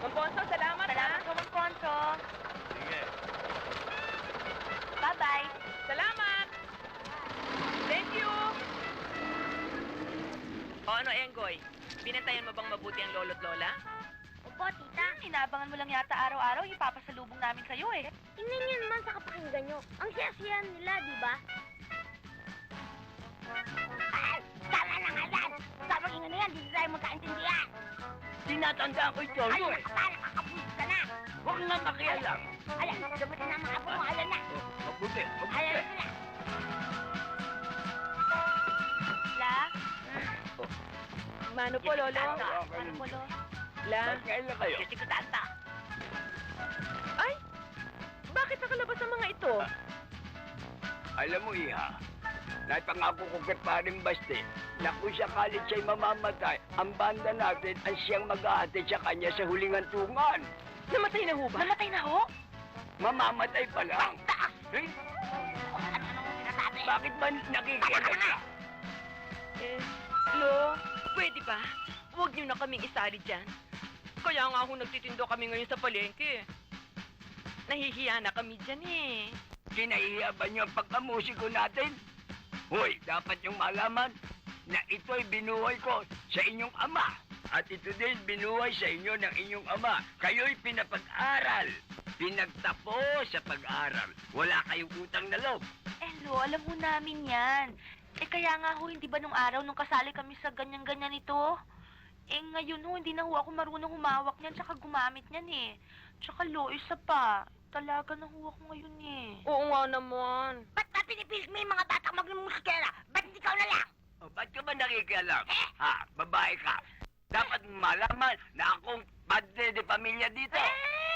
Monponso, salamat, Salamat po, Monponso. Sige. Bye-bye. Salamat! Thank you! O ano, Enggoy? Binantayan mo bang mabuti ang lolo't lola? Opo, tita. Inaabangan mo lang yata araw-araw yung ipapasalubong namin sa'yo eh. Tingnan niyo naman sa kapakinggan niyo. Ang siya nila, di ba? Ay, tama na nga yan! Sa pakinggan na yan, di tayo magkaintindihan! Tinatandaan ko ito, Ay, eh. parang kakapulis ka na! Huwag nga makialam. Ayan, dumating na ang mga apo mo, ayan na! Mabuti, mabuti. Ayan na! La? Mano po, lolo? Ano po, Lo? La? Kailan kayo? Kasi ko tanta! Ay! Bakit nakalabas ang mga ito? Alam mo, Iha, naipangako ko kay Paring Basti na kung sakalit siya'y mamamatay, ang banda natin ang siyang mag-ahatid sa kanya sa huling hantungan. Namatay na ho ba? Namatay na ho? Mamamatay pa lang. Taas! Eh, Ano mo sinasabi? bakit ba nakikialam ka? Eh, Lo, pwede ba? Huwag niyo na kaming isali dyan. Kaya nga ho nagtitindo kami ngayon sa palengke. Nahihiya na kami dyan eh. Kinahiya ba niyo ang pagkamusiko natin? Hoy, dapat yung malaman na ito'y binuhay ko sa inyong ama. At ito din binuhay sa inyo ng inyong ama. Kayo'y pinapag-aral. Pinagtapos sa pag-aral. Wala kayong utang na loob. Eh, Lo, alam mo namin yan. Eh, kaya nga ho, hindi ba nung araw nung kasali kami sa ganyan-ganyan ito? Eh, ngayon ho, hindi na ho ako marunong humawak niyan tsaka gumamit niyan eh. Tsaka, Lo, isa pa. Talaga na ho ako ngayon eh. Oo nga naman. Ba't ba pinipilit mo yung mga batang magmusikera? Ba't hindi ikaw na lang? O, ba't ka ba nakikialam? Ha, babae ka. Dapat malaman na akong padre de pamilya dito.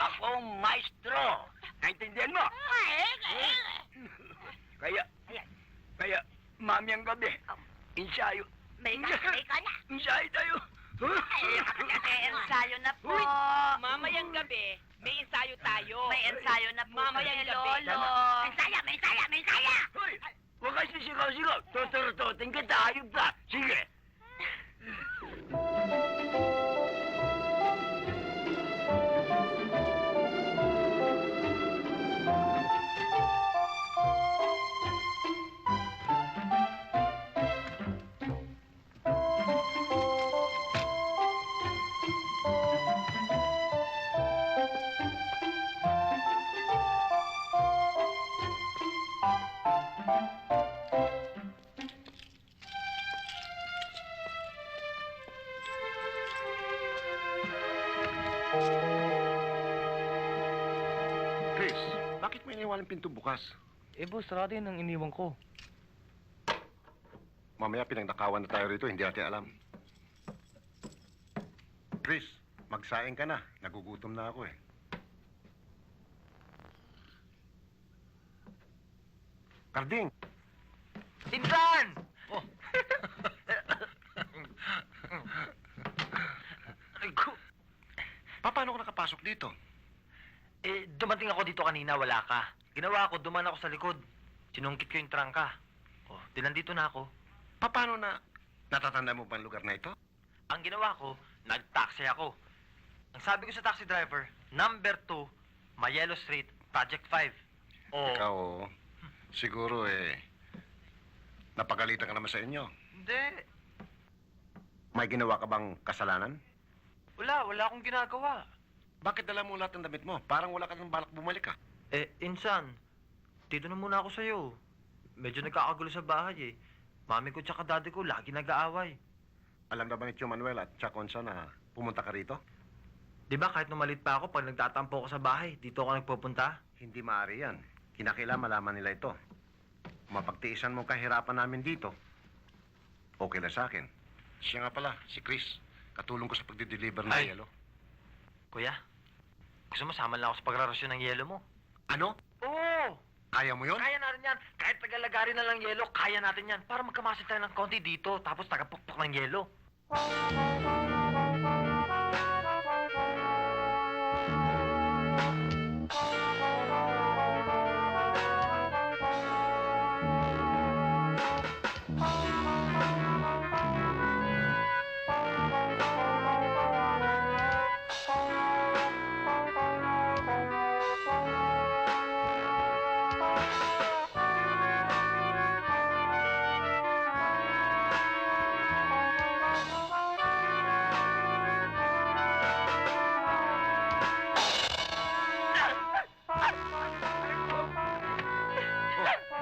Akong maestro. Naintindihan mo? Kaya, mamayang gabi, ensayo. May ka na! Ensayo tayo. Eh, ensayo na po. Uy, mamayang gabi, may ensayo tayo. May ensayo na po Mamayang kami, gabi. Lolo. May saya! May saya! May saya! Hoy, huwag kayo sisigaw-sigaw. Tuturututin kita, hayop ka. Sige. Chris, bakit may iniwan ang pinto bukas? Eh, boss, sarado yun ang iniwan ko. Mamaya pinagnakawan na tayo rito, hindi natin alam. Chris, magsaing ka na. Nagugutom na ako eh. Karding! Tinsan! Oh. Ay, ko. Paano ka nakapasok dito? Eh, dumating ako dito kanina, wala ka. Ginawa ko, duman ako sa likod. Sinungkit ko yung trangka. Oh, di nandito na ako. Paano na? Natatanda mo ba ang lugar na ito? Ang ginawa ko, nag-taxi ako. Ang sabi ko sa taxi driver, number 2, Mayelo Street, Project 5. Oh, Ikaw, siguro napagalitan ka naman sa inyo. hindi. May ginawa ka bang kasalanan? Wala akong ginagawa. Bakit dala mo lahat ng damit mo? Parang wala ka ng balak bumalik ka. Eh, insan, dito na muna ako sa'yo. Medyo nagkakagulo sa bahay eh. Mami ko tsaka daddy ko lagi nag-aaway. Alam na ba ni Tio Manuel at Tio Consa na pumunta ka rito? Di ba kahit numalit pa ako, pag nagtatampo ko sa bahay, dito ako nagpupunta? Hindi maaari yan. Kinakailangan malaman nila ito. Mapagtiisan mo kahirapan namin dito. Okay na sa akin. Siya nga pala, si Chris. Katulong ko sa pagdi-deliver ng Ay. yelo. Kuya, gusto mo sama lang ako sa pagrarasyon ng yelo mo? Ano? Oo! Kaya mo yun? Kaya natin yan. Kahit tagalagarin na lang yelo, kaya natin yan. Para magkamasin tayo ng konti dito, tapos tagapukpok ng yelo.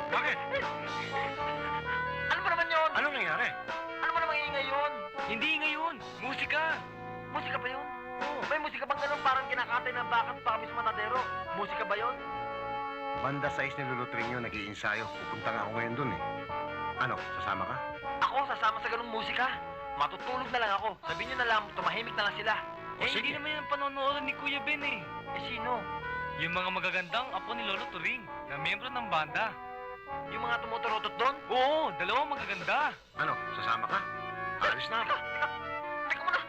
Bakit? Ano ba naman yun? Anong nangyari? Ano ba namang ingay yun? Hindi ngayon. Musika. Musika ba yun? May musika bang ganun parang kinakatay na bakit pa kami sa matadero? Musika ba yun? Banda 6 ni Lulutring yun, nag-iinsayo. Pupunta nga ako ngayon dun eh. Ano, sasama ka? Ako, sasama sa ganung musika. Matutulog na lang ako. Sabihin nyo na lang, tumahimik na lang sila. O, sige. Hindi naman yung panonood ni Kuya Ben eh. Sino? Yung mga magagandang apo ni Lolo Turing na miyembro ng banda. Yung mga tumuturotot doon? Oo, dalawang magaganda. Ano, sasama ka? Alis na ako.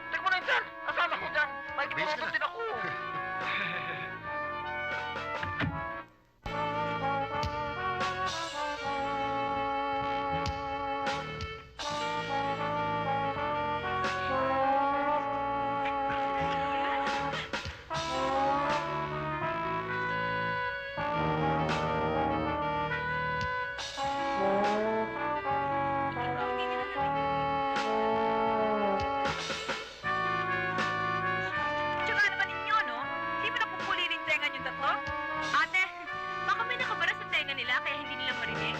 Teka muna, Insan! Asama ko dyan! May Bilis ka kinurutot na. din ako! Tsaka naman ninyo, no? Hindi mo napupulinin tenga yung tatlo? Ate, baka may nakabara sa tenga nila kaya hindi nila marinig.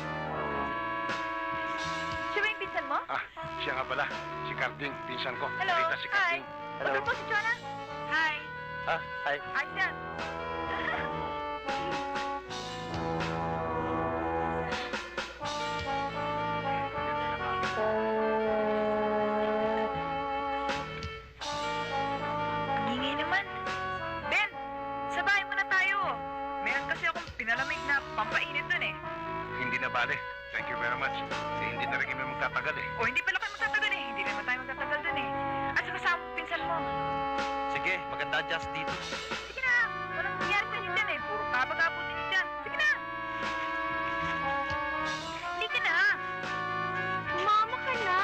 Siya ba yung pinsan mo? Ah, siya nga pala. Si Carding, pinsan ko. Hello, Nakita si Carding. Hello. po si Jonah? Hi. Ah, hi. Ayos yan. Ang ingay naman. Ben, sa bahay muna tayo. Meron kasi akong pinalamig na pampainit dun eh. Hindi na bale. Thank you very much. Hindi na rin kami magtatagal eh. O hindi pala kayo magtatagal eh. Hindi naman tayo magtatagal dun eh. At sa kasama mo pinsan mo. Sige, maganda adjust dito. Sige na. Walang nangyari sa inyo dyan eh. Puro kabag-abot ninyo dyan. Sige na. Hindi ka na. Mama ka na.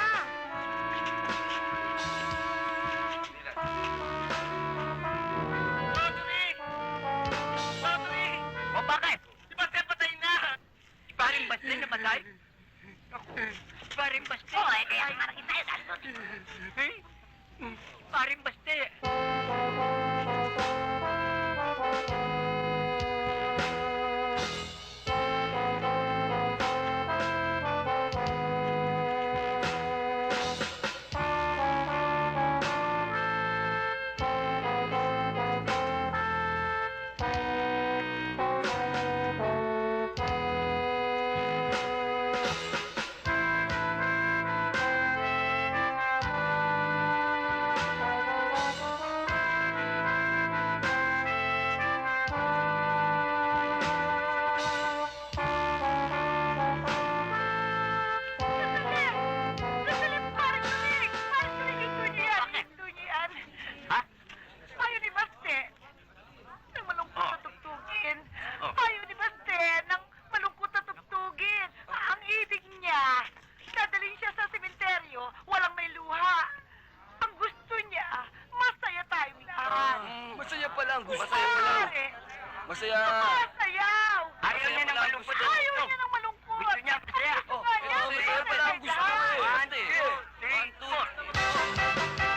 O bakit? Di ba siya patay na? Paring Baste na patay? Paring Baste. Oo, kaya nga nakita tayo sa atin. Paring Baste. Ayaw ni Baste ng malungkot na tugtugin. Ayaw ni Baste ng malungkot na tugtugin. Ang ibig niya, dadalhin siya sa sementeryo, walang may luha. Ang gusto niya, masaya tayong lahat. Masaya pa lang. Pare, Masaya. masayaw. Ayaw niya ng malungkot. Ayaw niya ng malungkot. Gusto niya masaya. Ang gusto niya, Masaya pa lang. Gusto ko lahat. eh. 1, 2, 3, 4.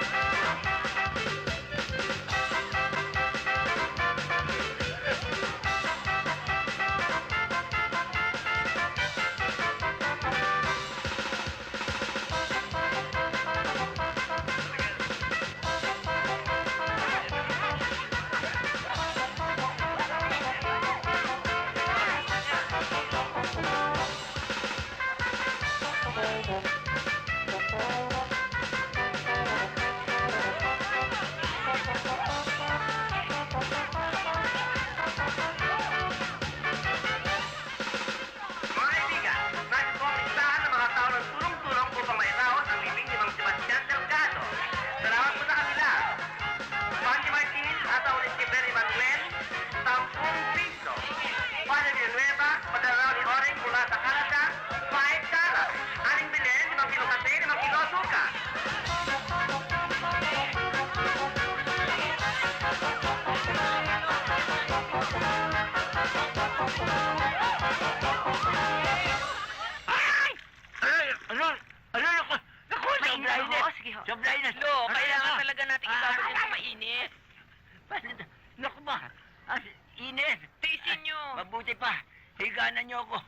higanan niyo ako.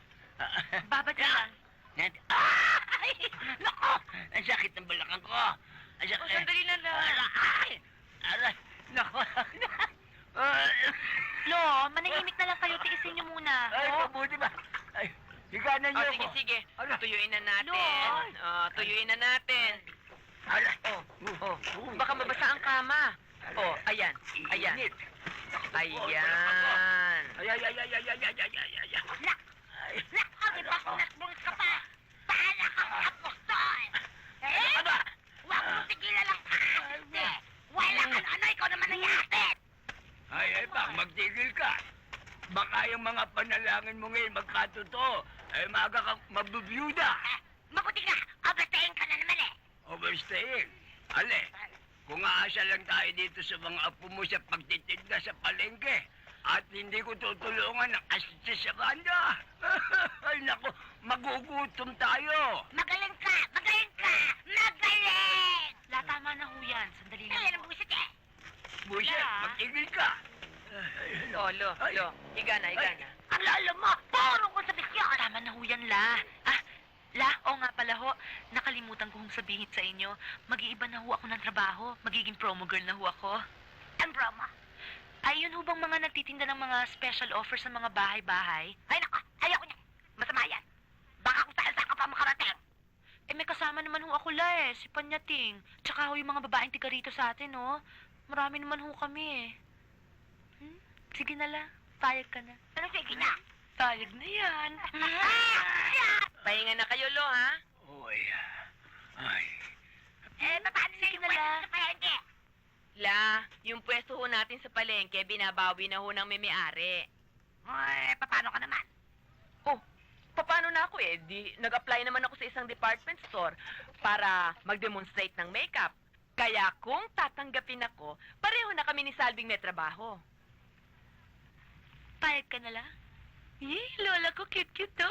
Babad ka lang. Ay! Nako! Ang sakit ng balakang ko. Ang sakit. Sandali na lang. Aray! Aray! Nako! Lo, manahimik na lang kayo. Tiisin niyo muna. Ay, mabuti ba? Ay, higanan niyo ako. Sige. Ano? Tuyuin na natin. Lo. Tuyuin na natin. Aray! Baka mabasa ang kama. Ayan. Init. Ayan. Ay, ay, ay, ay, ay, ay, ay, ay, ay, ay. Nako, di ba sunat-bunot ka pa? Pahala kang apostol! Ano ka ba? Huwag mo tigilan ang ate! Walang ano-ano, ikaw naman ang yatit! Ay, bak, magtigil ka. Baka yung mga panalangin mo ngayon magkatotoo. Ay, maaga kang mabubiyuda. Mabuti ka! Abatayin ka na naman eh! Overstaying. Ale, kung aasa lang tayo dito sa mga apo mo sa pagtitinda sa palengke, at hindi ko tutulungan ng asitsa sa banda. Ay, naku, magugutom tayo. Magaling ka! Magaling ka! Magaling! La, tama na ho yan. Sandali lang. Kaya ng busit eh! Buset, Yeah. magtigil ka. Lo. Higa na. Ang lalo mo! Puro ko sa bisyon! Tama na ho yan, La. La, nga pala ho. Nakalimutan ko hong sabihin sa inyo. Mag-iiba na ho ako ng trabaho. Magiging promo girl na ho ako. Ang promo! Ay, yun ho bang mga nagtitinda ng mga special offers sa mga bahay-bahay? Ay nako! Ayoko niya! Masama yan! Baka kung saan ka pa makarating! Eh, may kasama naman ho ako, La, si Panyating. Tsaka ho yung mga babaeng tiga rito sa atin, oh. Marami naman ho kami, eh. Sige na, La. Payag ka na. Ano sige niya? Payag na yan. Pahinga na kayo, Lo, ha? Uy. Ay. Paano na Sige yung na, pwede La. sa palengke? La, yung pwesto ho natin sa palengke, binabawi na ho ng may-ari. Paano ka naman? Paano na ako eh? Nag-apply naman ako sa isang department store para mag-demonstrate ng makeup. Kaya kung tatanggapin ako, pareho na kami ni Salving may trabaho. Payag ka na, La. Lola ko, cute-cute to.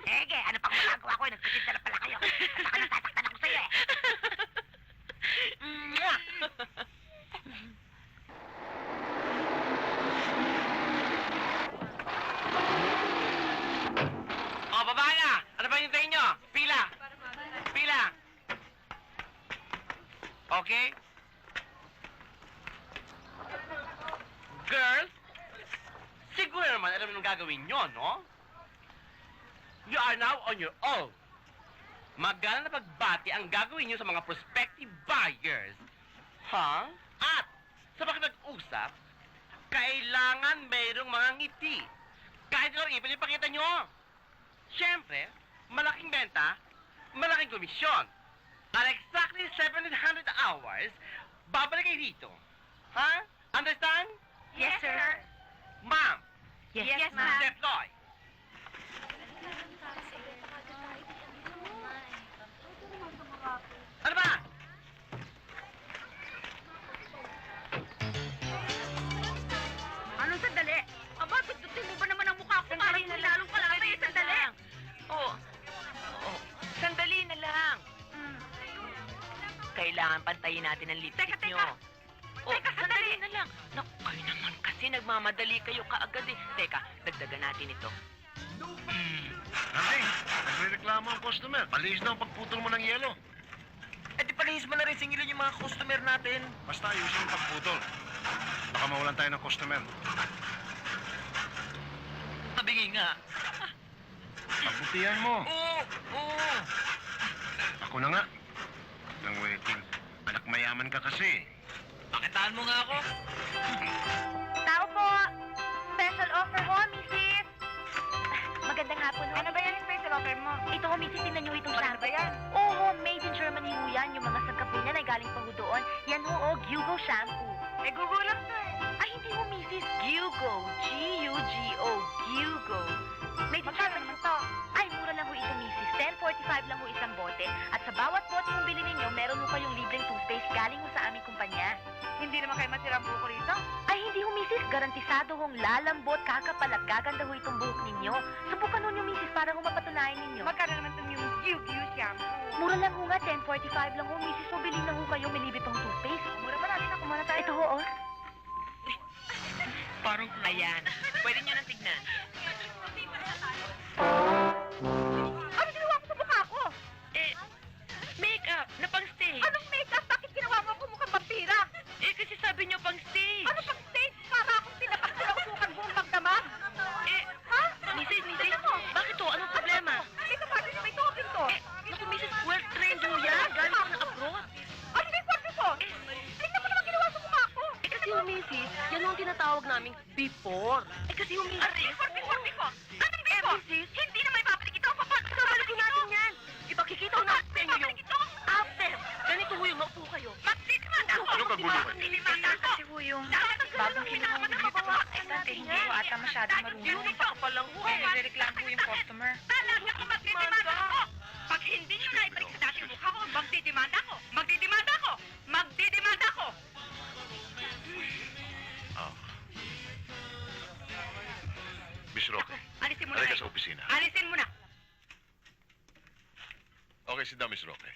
Ege, ano pang magagawa ko? Nagtitinda na pala kayo. At saka natataktan ako sa'yo eh. Baba na! Ano ba hintayin nyo? Pila! Okay? Girls, siguro naman alam nyo gagawin nyo, no? You are now on your own. Magana na pagbati ang gagawin nyo sa mga prospective buyers. Ha? At sa pakipag-usap, kailangan mayroong mga ngiti. Kahit ano ipin ipakita nyo. Siyempre, malaking benta, malaking komisyon. At exactly 700 hours, babalik kayo dito. Ha? Understand? Yes, sir. Ma'am, Yes, deploy. Ano ba? Anong sandali? Aba, tututin mo ba naman ang mukha ko? Parang nilalong ka lang. Ay, sandali. Sandali na lang. Kailangan pantayin natin ang lipstick Teka. nyo. Sandali na lang. Naku, kayo naman kasi nagmamadali kayo kaagad eh. Teka, dagdagan natin ito. Andy, nagre-reklamo ang customer. Palihis na ang pagputol mo ng yelo. Eh di palihis mo na rin singilin yung mga customer natin. Basta ayusin ang pagputol. Baka mawalan tayo ng customer. Tabingi nga. Pagbutihan mo. Oo. Ako na nga. Nang waiting. Anak mayaman ka kasi. Pakitaan mo nga ako. Tao po! Special offer ho, Mrs. Magandang hapon ho. Ano ba yan yung special offer mo? Ito ho, Mrs. Tingnan niyo itong Ano ba shampoo. yan? Oo, made in Germany ho yan. Yung mga sangkap po niyan ay galing pa ho doon. Yan ho, Gugo shampoo. Eh, gugulang to eh. Ay, hindi ho, Mrs. Gugo. G-U-G-O. Gugo. Made in Magkano Germany. naman to? Ay, mura lang ho ito, Mrs. 10.45 lang ho isang bote. At sa bawat bote yung bili ninyo, meron ho kayong libreng toothpaste galing ho sa aming kumpanya. Hindi naman kayo masira ang buko rito? Ay, hindi ho, Mrs. Garantisado hong lalambot, kakapal at gaganda ho itong buhok ninyo. Subukan ho niyo, Mrs. para ho mapatunayan ninyo. Magkano naman itong yung Yu-Yu shampoo? Mura lang ho nga, 10.45 lang ho, Mrs. So, bilhin na ho kayo, may libre pang toothpaste. Mura pa natin ako. Muna tayo. Ito ho, oh. Parang ayan. Pwede nyo nang tignan. doktor. Eh, kasi humingi Before. Anong before? Hindi na may babalik ito. Papabalik natin yan. Ipakikita ko na sa inyo yung after. Ganito ho yung maupo kayo. Magdidimanda ako. Ano kaguluhan? Magdidimanda ako. Kasi ho yung Bagong kinuha ng dito. hindi ko ata masyadong marunong. pa lang ho eh. Nagreklamo yung customer. Talaga ako magdidimanda ako. Pag hindi nyo na ibalik sa dating mukha ko, magdidimanda ako. Magdidimanda ako. Magdidimanda ako. Ah. Miss Roque, Alisin mo na. halika kayo. sa opisina. Alisin mo na. Okay, sit down, Miss Roque.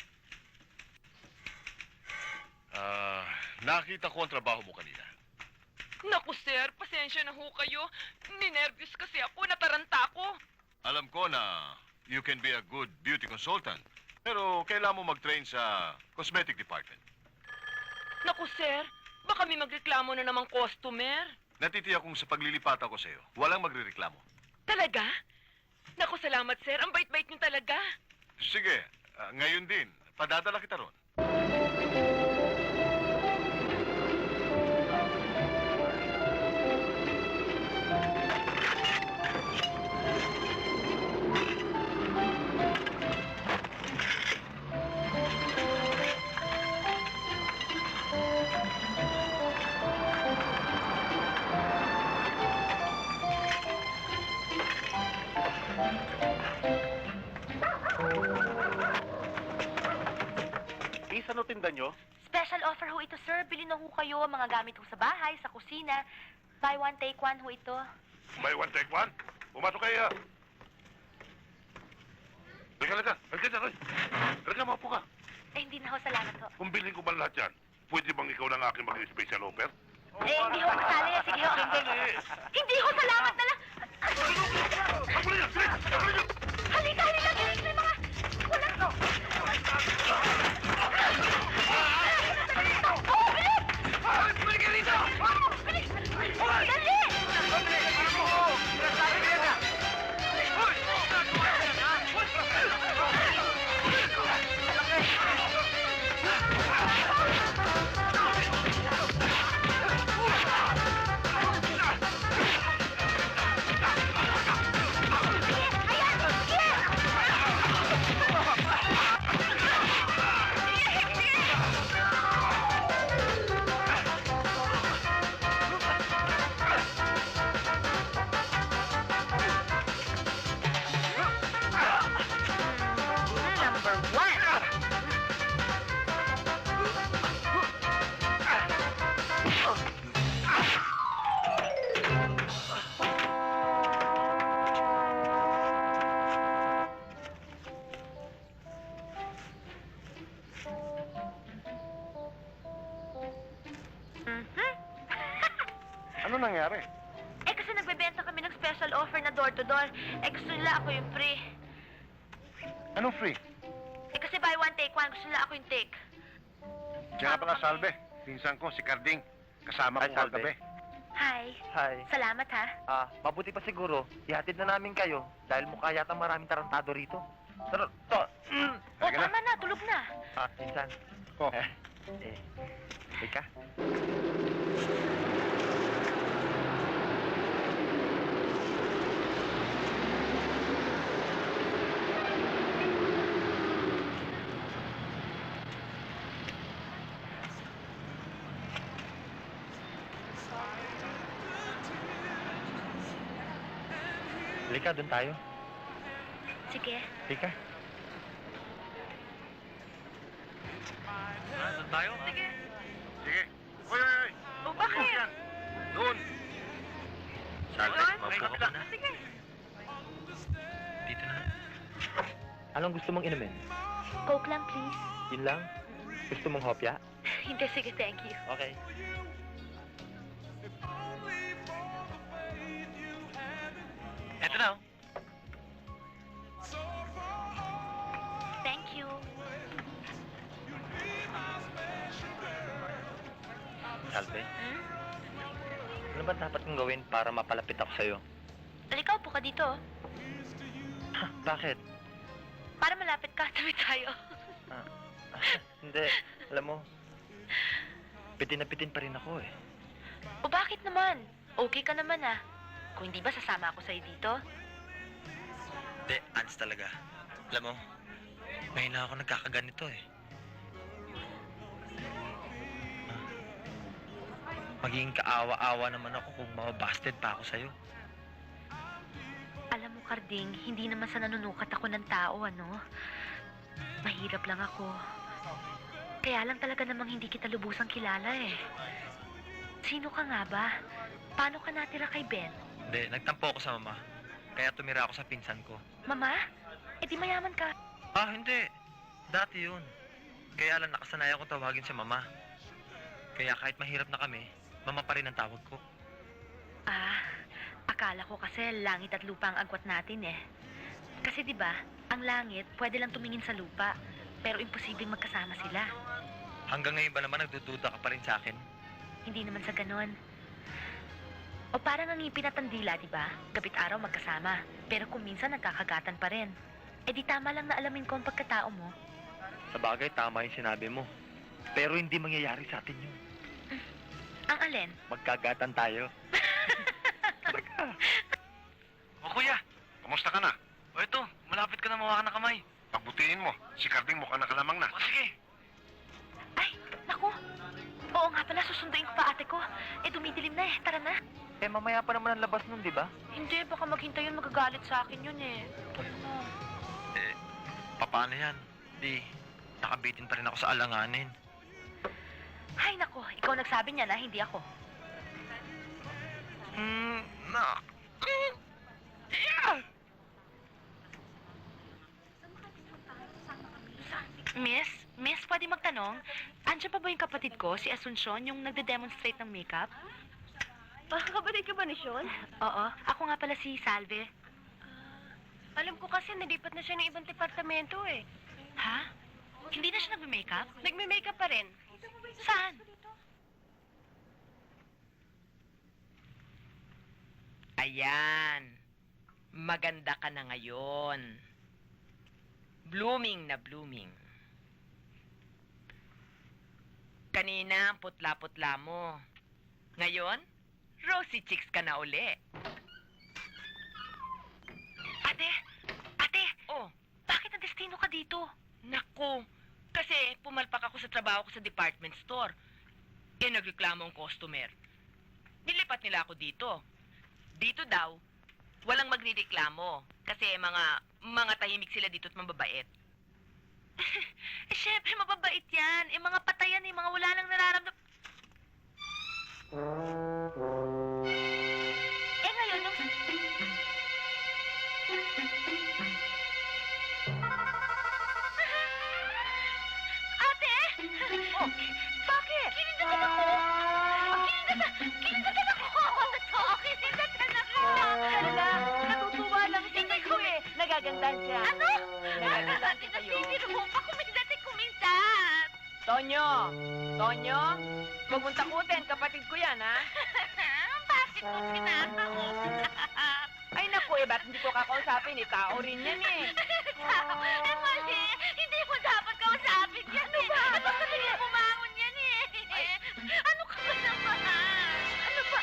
Nakita ko ang trabaho mo kanina. Naku sir, pasensya na ho kayo. Ninervyos kasi ako, nataranta ako. Alam ko na you can be a good beauty consultant, pero kailangan mo mag-train sa cosmetic department. Naku sir, baka may magreklamo na namang customer. Natitiyak kong sa paglilipat ako sa iyo, walang magrereklamo. Talaga? Naku salamat sir, ang bait-bait niyo talaga. Sige, ngayon din, padadala kita ron. Ano tinda nyo? Special offer ho ito, sir. Bili na ho kayo mga gamit ho sa bahay, sa kusina. Buy one, take one ho ito. May one take one? Pumasok kayo. Halika. Halika, maupo ka. Eh, hindi na ho, salamat ho. Kung bilhin ko ba lahat yan, pwede bang ikaw lang aking maging special offer? Eh, hindi ho kasali. Sige ho. Hindi ho, salamat na lang. Halika. Bilis may mga... Wala. Number one. Ano nangyari? Eh, kasi nagbebenta kami ng special offer na door-to-door. Eh, gusto nila ako yung free. Anong free? Eh, kasi buy one, take one. Gusto nila ako yung take. Diyan nga pala, Salve. Pinsan ko, si Carding. Kasama ko kagabi. Hi. Hi. Salamat, ha? Mabuti pa siguro, ihatid na namin kayo dahil mukha yata maraming tarantado rito. Pero, O, Halika na. tama na. Tulog na. pinsan. Oh. Ika. Halika, doon tayo. Sige. Halika. Doon tayo? Sige. Sige. Hoy. O bakit? Yan. Doon. Salve, Doon? maupo ka muna. Sige. Dito na. Anong gusto mong inumin? Coke lang, please. Yun lang? Gusto mong hopya? Hindi, sige, thank you. Okay. Eto na. Thank you. Salve, Hmm? ano ba dapat kong gawin para mapalapit ako sa'yo? Halika, upo ka dito. Bakit? Para malapit ka, tabi tayo. Hindi. Alam mo, pitin na pitin pa rin ako eh. O bakit naman? Okay ka naman, ah. Kung hindi ba sasama ako sa'yo dito? Hindi, honest talaga. Alam mo, ngayon lang ako nagkakaganito eh. Magiging kaawa-awa naman ako kung mababasted pa ako sa'yo. Alam mo, Karding, hindi naman sa nanunukat ako ng tao, ano? Mahirap lang ako. Kaya lang talaga namang hindi kita lubusang kilala eh. Sino ka nga ba? Paano ka natira kay Ben? Hindi, nagtampo ako sa mama. Kaya tumira ako sa pinsan ko. Mama? Eh di mayaman ka. Ah, hindi. Dati yun. Kaya lang nakasanayan ko tawagin si mama. Kaya kahit mahirap na kami, mama pa rin ang tawag ko. Ah, akala ko kasi langit at lupa ang agwat natin eh. Kasi di ba, ang langit pwede lang tumingin sa lupa, pero imposibleng magkasama sila. Hanggang ngayon ba naman nagdududa ka pa rin sa akin? Hindi naman sa ganon. O parang ang ngipin at ang dila, di ba? Gabit araw magkasama, pero kung minsan nagkakagatan pa rin. Eh di tama lang na alamin ko ang pagkatao mo. Sa bagay, tama yung sinabi mo. Pero hindi mangyayari sa atin yun. Ang alin? Magkagatan tayo. O kuya, kumusta ka na? O ito, malapit ka na mawakan ng kamay. Pagbutiin mo, si Carding mukhang nakalamang na. O sige. Ay, naku. Oo nga pala, susunduin ko pa ate ko. Eh dumidilim na eh, tara na. Eh, mamaya pa naman ang labas nun, di ba? Hindi, baka maghintay yun, magagalit sa akin yun eh. Eh, paano yan? Di, nakabitin pa rin ako sa alanganin. Ay naku, ikaw nagsabi niya na, hindi ako. Na. Miss, pwede magtanong? Andiyan pa ba yung kapatid ko, si Asuncion, yung nagde-demonstrate ng makeup? Kapatid ka ba ni Sean? Oo, ako nga pala si Salve. Alam ko kasi nalipat na siya ng ibang departamento eh. Ha? Hindi na siya nagme-makeup? Nagme-makeup pa rin. Saan? Ayan. Maganda ka na ngayon. Blooming na blooming. Kanina, putla-putla mo. Ngayon, rosy cheeks ka na uli. Ate! Ate! Oh, Bakit ang destino ka dito? naku. Kasi pumalpak ako sa trabaho ko sa department store. Eh, nagreklamo ang customer. Nilipat nila ako dito. Dito daw, walang magnireklamo. Kasi mga tahimik sila dito at mababait. Eh, syempre, mababait yan. Eh, mga patayan eh, mga wala nang nararamdam... Eh, ngayon, nung... Ate! Oh, bakit? Kinindatan ako! Kinindatan ako! Totoo, kinindatan ako! Alala, natutuwa lang siya sa'yo eh. Nagagandahan siya. Ano? Nagagandahan siya sa'yo. Nagbibiro mo pa kuminsan! Tonyo! Tonyo! Huwag mong takutin, kapatid ko yan, ha? Bakit mo sinakaw? Ay, naku, eh, ba't hindi ko kakausapin? Eh, tao rin yan, eh. Eh, mali! Hindi mo dapat kausapin yan eh! At basta hindi bumangon yan eh! Ano ka ba naman? Ano ba?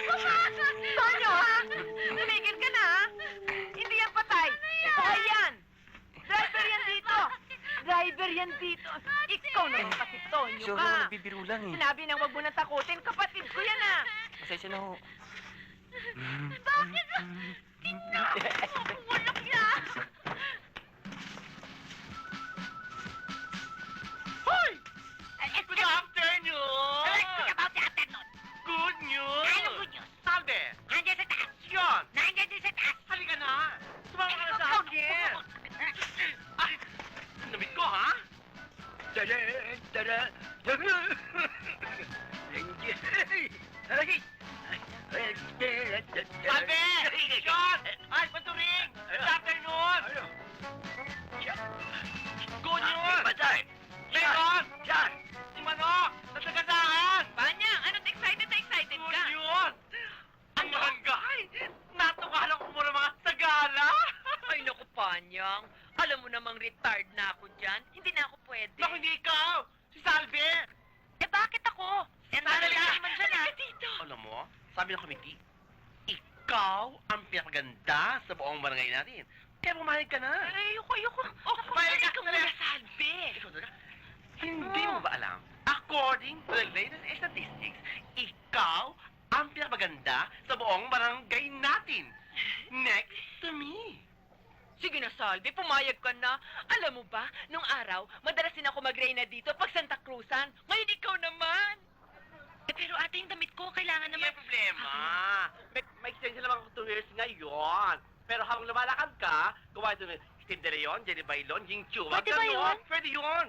Tonyo, ha? Tumigil ka na, ha? Hindi yan patay. Patay yan. Driver yan dito. Driver yan dito. Ikaw naman kasi, Tonyo Sure, ka. nagbibiro lang eh. Sinabi nang wag mo nang takutin, kapatid ko yan, ha? Pasensya na ho. Bakit? Walang yan! Hoy! Good afternoon! Speak about the afternoon. Good news! Ano good news? Salve! Nandiyan sa taas. Yun! Nandiyan din sa taas. Halika na! Sumama ka na sa akin! Ay! Namit ko, ha? Tara, tara. Salve! John! Ay, Paturing! Good afternoon! Good news! Patay! Meron! Saan? Si Mano! Nasa gandaan! Panyang, ano't excited na excited Good ka? news! Ang barangay! Natukalan ko muna mga Sagala! Ay, naku, Panyang. Alam mo namang Ikaw! Si Salve! Eh, bakit ako? Eh, Sandali ka ka! naman dyan, ah. Alam mo, sabi ng committee, ikaw ang pinakaganda sa buong barangay natin. Kaya pumayag ka na. Ayoko. Oh, pumayag ka! Ikaw Dali. muna, Salve. Ikaw talaga. Hindi mo ba alam? According to the latest statistics, ikaw ang pinakaganda sa buong barangay natin. Next to me. Sige na, Salve, pumayag ka na. Alam mo ba, nung araw, madalas din ako mag-reyna dito pag Santa Cruzan. Ngayon ikaw naman. Eh, pero ate, yung damit ko, kailangan Hindi naman... may problema. May extension naman ako 2 years ngayon. Pero habang lumalakad ka, gawa ito ng Steve De Leon, Jenny Bailon, Jing Chua. Pwede ba yun? Pwede yun.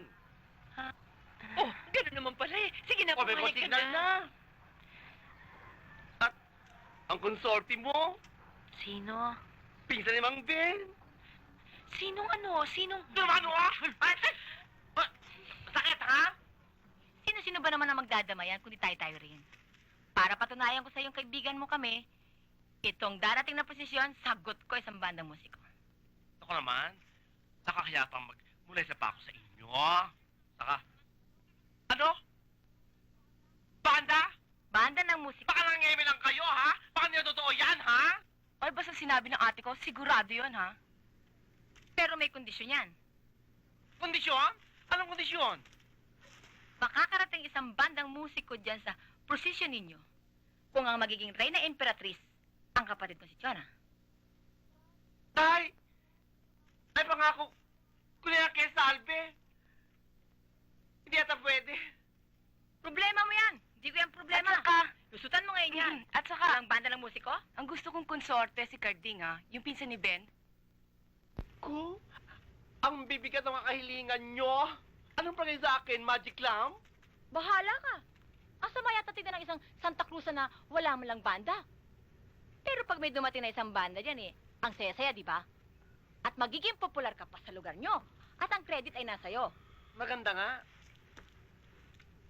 Oh, gano'n naman pala eh. Sige na, O, may pumayag ka signal na. na. At ang konsorte mo, Sino? pinsan ni Mang Ben. Sinong ano? Sinong... Dumano ah! Sakit, ha? Sino-sino ba naman ang magdadamayan kundi tayo-tayo rin? Para patunayan ko sa iyong kaibigan mo kami, itong darating na posisyon, sagot ko isang bandang musiko. Ako naman, nakakaya pang magmulay sa pa ako sa inyo. Saka, ano? Banda? Banda ng musiko. Baka nangyayamin lang kayo, ha? Baka niyo totoo yan, ha? Ay, basta sinabi ng ate ko, sigurado yun, ha? Pero may kondisyon yan. Kondisyon? Anong kondisyon? Makakarating isang bandang musiko dyan sa prosesyon ninyo kung ang magiging reyna imperatriz ang kapatid ko si Chona. Tay! Ay, pangako, kuliya kay Salve. Hindi yata pwede. Problema mo yan! Hindi ko yan problema. At saka, Lusutan mo ngayon yan. at saka, Ang banda ng musiko? ang gusto kong konsorte si Carding, ha? Yung pinsan ni Ben. Ko? Ang bibigat ng mga kahilingan nyo? Anong palagay sa akin, Magic Lamp? Bahala ka. Asa yata tignan ng isang Santa Cruz na wala mo lang banda. Pero pag may dumating na isang banda dyan ang saya-saya, di ba? At magiging popular ka pa sa lugar nyo. At ang credit ay nasa iyo. Maganda nga.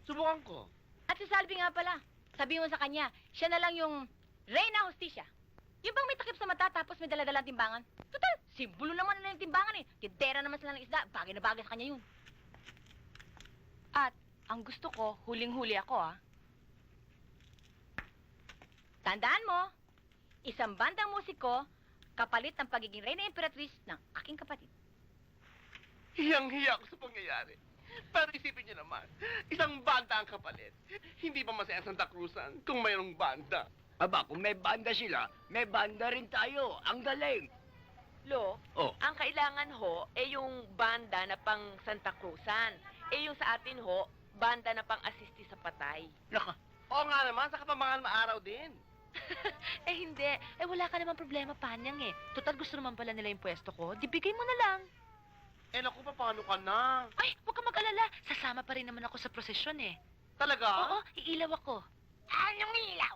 Subukan ko. At si Salvi nga pala, sabihin mo sa kanya, siya na lang yung Reyna Justicia. Yung bang may takip sa mata tapos may daladalang timbangan? Total, simbolo naman nila yung timbangan eh. Tindera naman sila ng isda, bagay na bagay sa kanya yun. At, ang gusto ko, huling-huli ako, ha? Tandaan mo, isang bandang musiko, kapalit ng pagiging Reyna Imperatriz ng aking kapatid. Hiyang-hiya ako sa pangyayari. Pero isipin niyo naman, isang banda ang kapalit. Hindi ba masaya ang Santa Cruzan kung mayroong banda? Aba, kung may banda sila, may banda rin tayo. Ang galing. Lo, Oh, ang kailangan ho, yung banda na pang Santa Cruzan. Yung sa atin ho, banda na pang asisti sa patay. naka. Oo nga naman, sa kapamahal maaraw din. Eh, hindi. Eh, wala ka naman problema, Panyang, eh. Total, gusto naman pala nila yung pwesto ko. Di bigay mo na lang. Eh naku, paano ka na? Ay, huwag ka mag-alala. Sasama pa rin naman ako sa prosesyon, eh. Talaga? Oo, iilaw ako. Anong ilaw?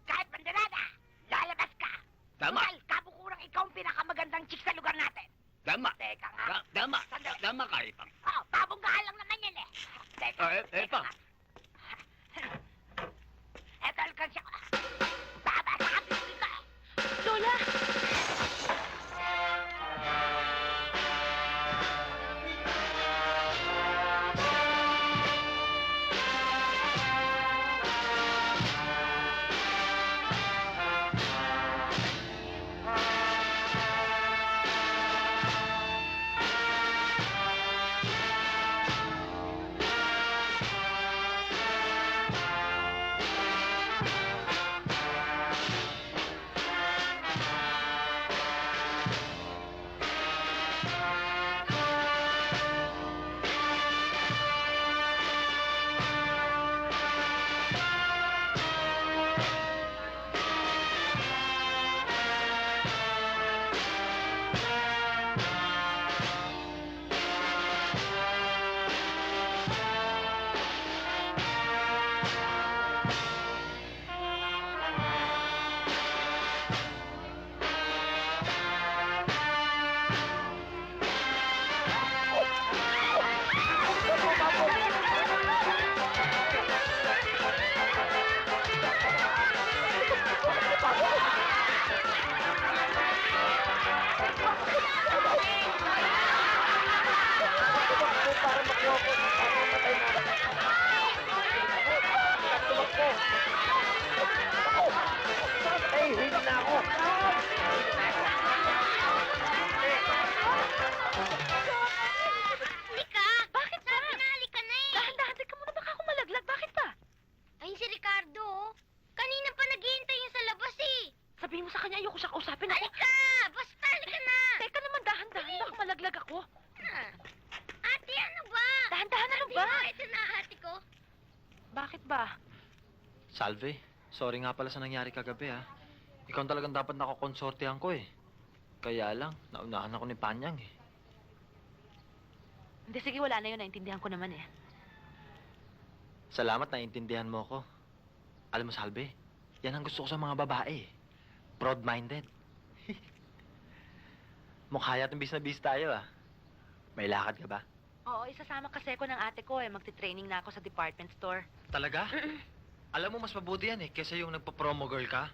Kahit bandarada, lalabas ka. Tama, Total, kabukurang ikaw ang pinakamagandang chick sa lugar natin. tama. Teka nga. Tama, tama ka, Ipang. Oh, pabunggahan lang naman yan eh. Teka, Ipang. eto alkansya ko. Baba sa kapitid ka. Lola! siya kausapin ako. Halika! Basta, halika na! Teka naman, dahan-dahan. Baka malaglag ako. Ate, ano ba? Dahan-dahan, ano Ate, ba? Ito na, ate ko. Bakit ba? Salve, sorry nga pala sa nangyari kagabi ha. Ikaw talagang dapat nakakonsortehan ko eh. Kaya lang, naunahan ako ni Panyang eh. Hindi, sige, wala na yun. Naintindihan ko naman eh. Salamat naiintindihan mo ko. Alam mo, Salve, yan ang gusto ko sa mga babae. Broad-minded. Mukha yatang bis na bis tayo ah. May lakad ka ba? Oo, isasama kasi ako ng ate ko eh. Magti-training na ako sa department store. Talaga? Alam mo, mas mabuti yan eh, kesa yung nagpa-promo girl ka.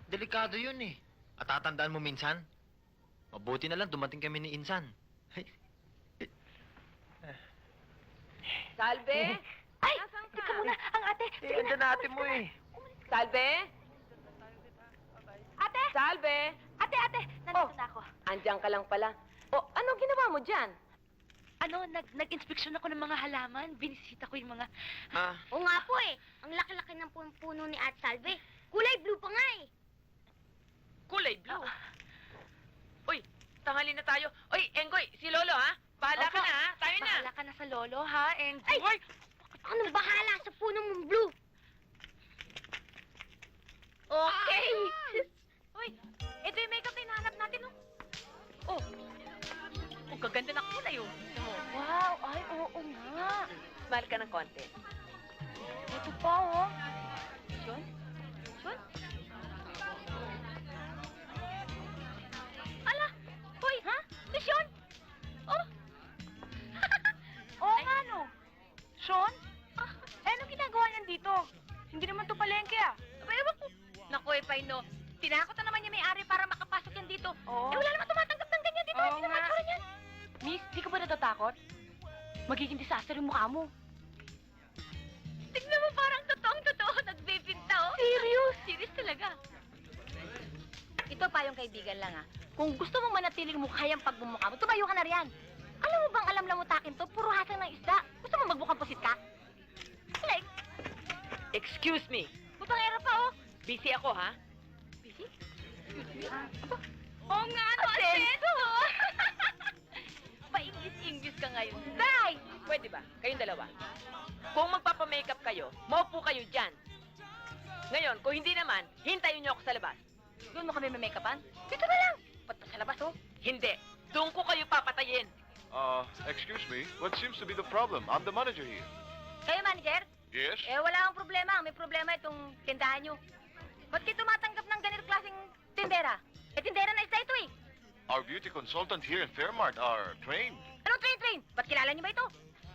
Delikado yun eh. At tatandaan mo minsan, mabuti na lang dumating kami ni Insan. Salve? Ay! Teka muna, ang ate! Sige na! natin mo eh. Salve? Ate! Salve? Ate! Nandito na ako. Andiyan ka lang pala. O, anong ginawa mo dyan? Ano, nag-inspeksyon ako ng mga halaman. Binisita ko yung mga... Ah, Oo nga po eh. Ang laki-laki ng puno ni Ate Salve. Kulay blue pa nga eh. Kulay blue. Uy, tanghali na tayo. Uy, Enggoy, si Lolo ha? Bahala ka Opo. na ha? Tayo na. Bahala ka na sa lolo, ha? Ay! Anong bahala sa punong mong blue? Okay. Uy, ito yung makeup na hinahanap natin, oh. Oh, ang gaganda na kulay, oh. Tignan mo. Wow! Ay, oo nga. Smile ka ng konti. Ito pa, oh. Sean? Sean? Ala! Hoy! Ha? Si Sean? Oh! Oo nga, no. Sean? Eh, ano ginagawa niyan dito? Hindi naman to palengke, ah. Aba, ewan ko. Naku, Epay, no. Tinakot na naman niya may-ari para makapasok yan dito. Oo. Eh, wala naman tumatanggap ng ganyan dito. Oo Hindi naman nga. tsura niyan. Miss, di ka ba natatakot? Magiging disaster yung mukha mo. Tignan mo, parang totoong-totoo. Nagbibinta, oh. Serious? Serious talaga. Ito pa yung kaibigan lang, ah. Kung gusto mong manatiling mukha yung pagmumukha mo, tumayo ka na riyan. Alam mo bang alam lamutakin to? Puro hasang ng isda. Gusto mo magbukang pusit ka? Like, Excuse me. putangera pa, oh. Busy ako ha? Busy? Oo nga, ano, Asenso! Pa-English-English ka ngayon. Day! Pwede ba? Kayong dalawa. Kung magpapamakeup kayo, maupo kayo dyan. Ngayon, kung hindi naman, hintayin niyo ako sa labas. Doon mo kami may make-upan? Dito na lang! Pato sa labas, oh. Hindi. Doon ko kayo papatayin. Excuse me, what seems to be the problem? I'm the manager here. Kayo, manager? Yes? Eh, wala akong problema. May problema itong tindahan nyo. Ba't kayo tumatanggap ng ganito klaseng tindera? Eh, tindera na isda ito eh. Our beauty consultant here in Fairmart are trained. Anong train? Ba't kilala niyo ba ito?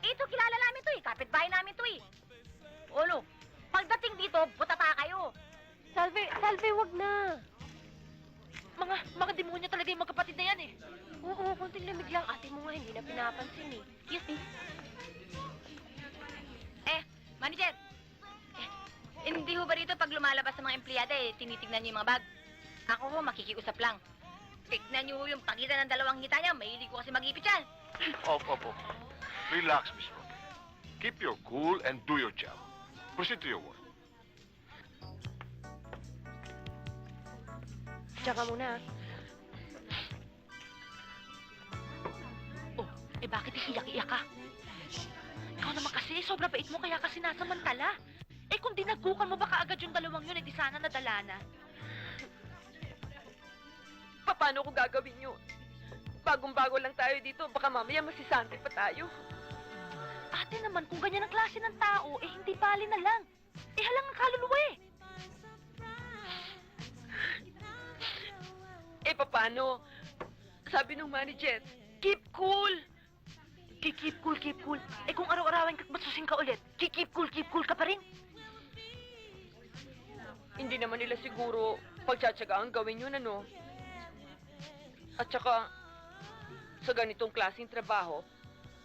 Ito, kilala namin to eh. Kapitbahay namin to eh. Olo, pagdating dito, butata kayo. Salve, wag na. Mga demonyo talaga yung magkapatid na yan eh. Oo, konting lamig lang. Ate mo nga, hindi na pinapansin eh. Excuse me. Manager. Hindi ho ba rito pag lumalabas sa mga empleyada tinitignan niyo yung mga bag? Ako ho, makikiusap lang. Tignan niyo ho yung pagitan ng dalawang hita niya. Mahilig ko kasi mag-ipit yan. Op. Relax, Miss Rocky. Keep your cool and do your job. Proceed to your work. Diyan ka muna. Oh, eh bakit iiyak-iyak ka? Ikaw naman kasi, sobrang bait mo kaya kasi nasamantala. Eh kung dinagukan mo baka agad yung dalawang yun, eh di sana nadala na. Paano ko gagawin yun? Bagong-bago lang tayo dito. Baka mamaya masisante pa tayo. Ate naman, kung ganyan ang klase ng tao, eh hindi bali na lang. Eh halang ang kaluluwa eh. Eh, paano? Sabi nung manager, keep cool. Keep cool. Eh kung araw-arawan basusin ka ulit, keep cool ka pa rin. Hindi naman nila siguro pagtsatsagaan gawin yun, ano? At saka, sa ganitong klaseng trabaho,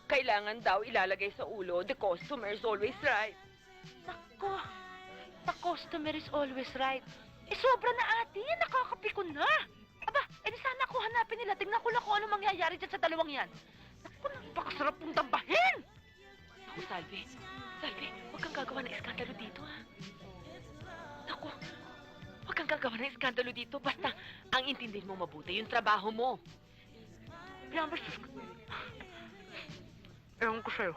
kailangan daw ilalagay sa ulo, the customer is always right. Nako, the customer is always right. Eh sobra na ate, nakakapikon na. Aba, eh di sana ako hanapin nila, tingnan ko lang kung ano mangyayari dyan sa dalawang yan. Naku, napakasarap pong tambahin. Naku, Salve, huwag kang gagawa ng eskandalo dito, ha? Naku, huwag kang gagawa ng iskandalo dito. Basta, ang intindihin mo mabuti, yung trabaho mo. Promise. Ewan ko sa'yo.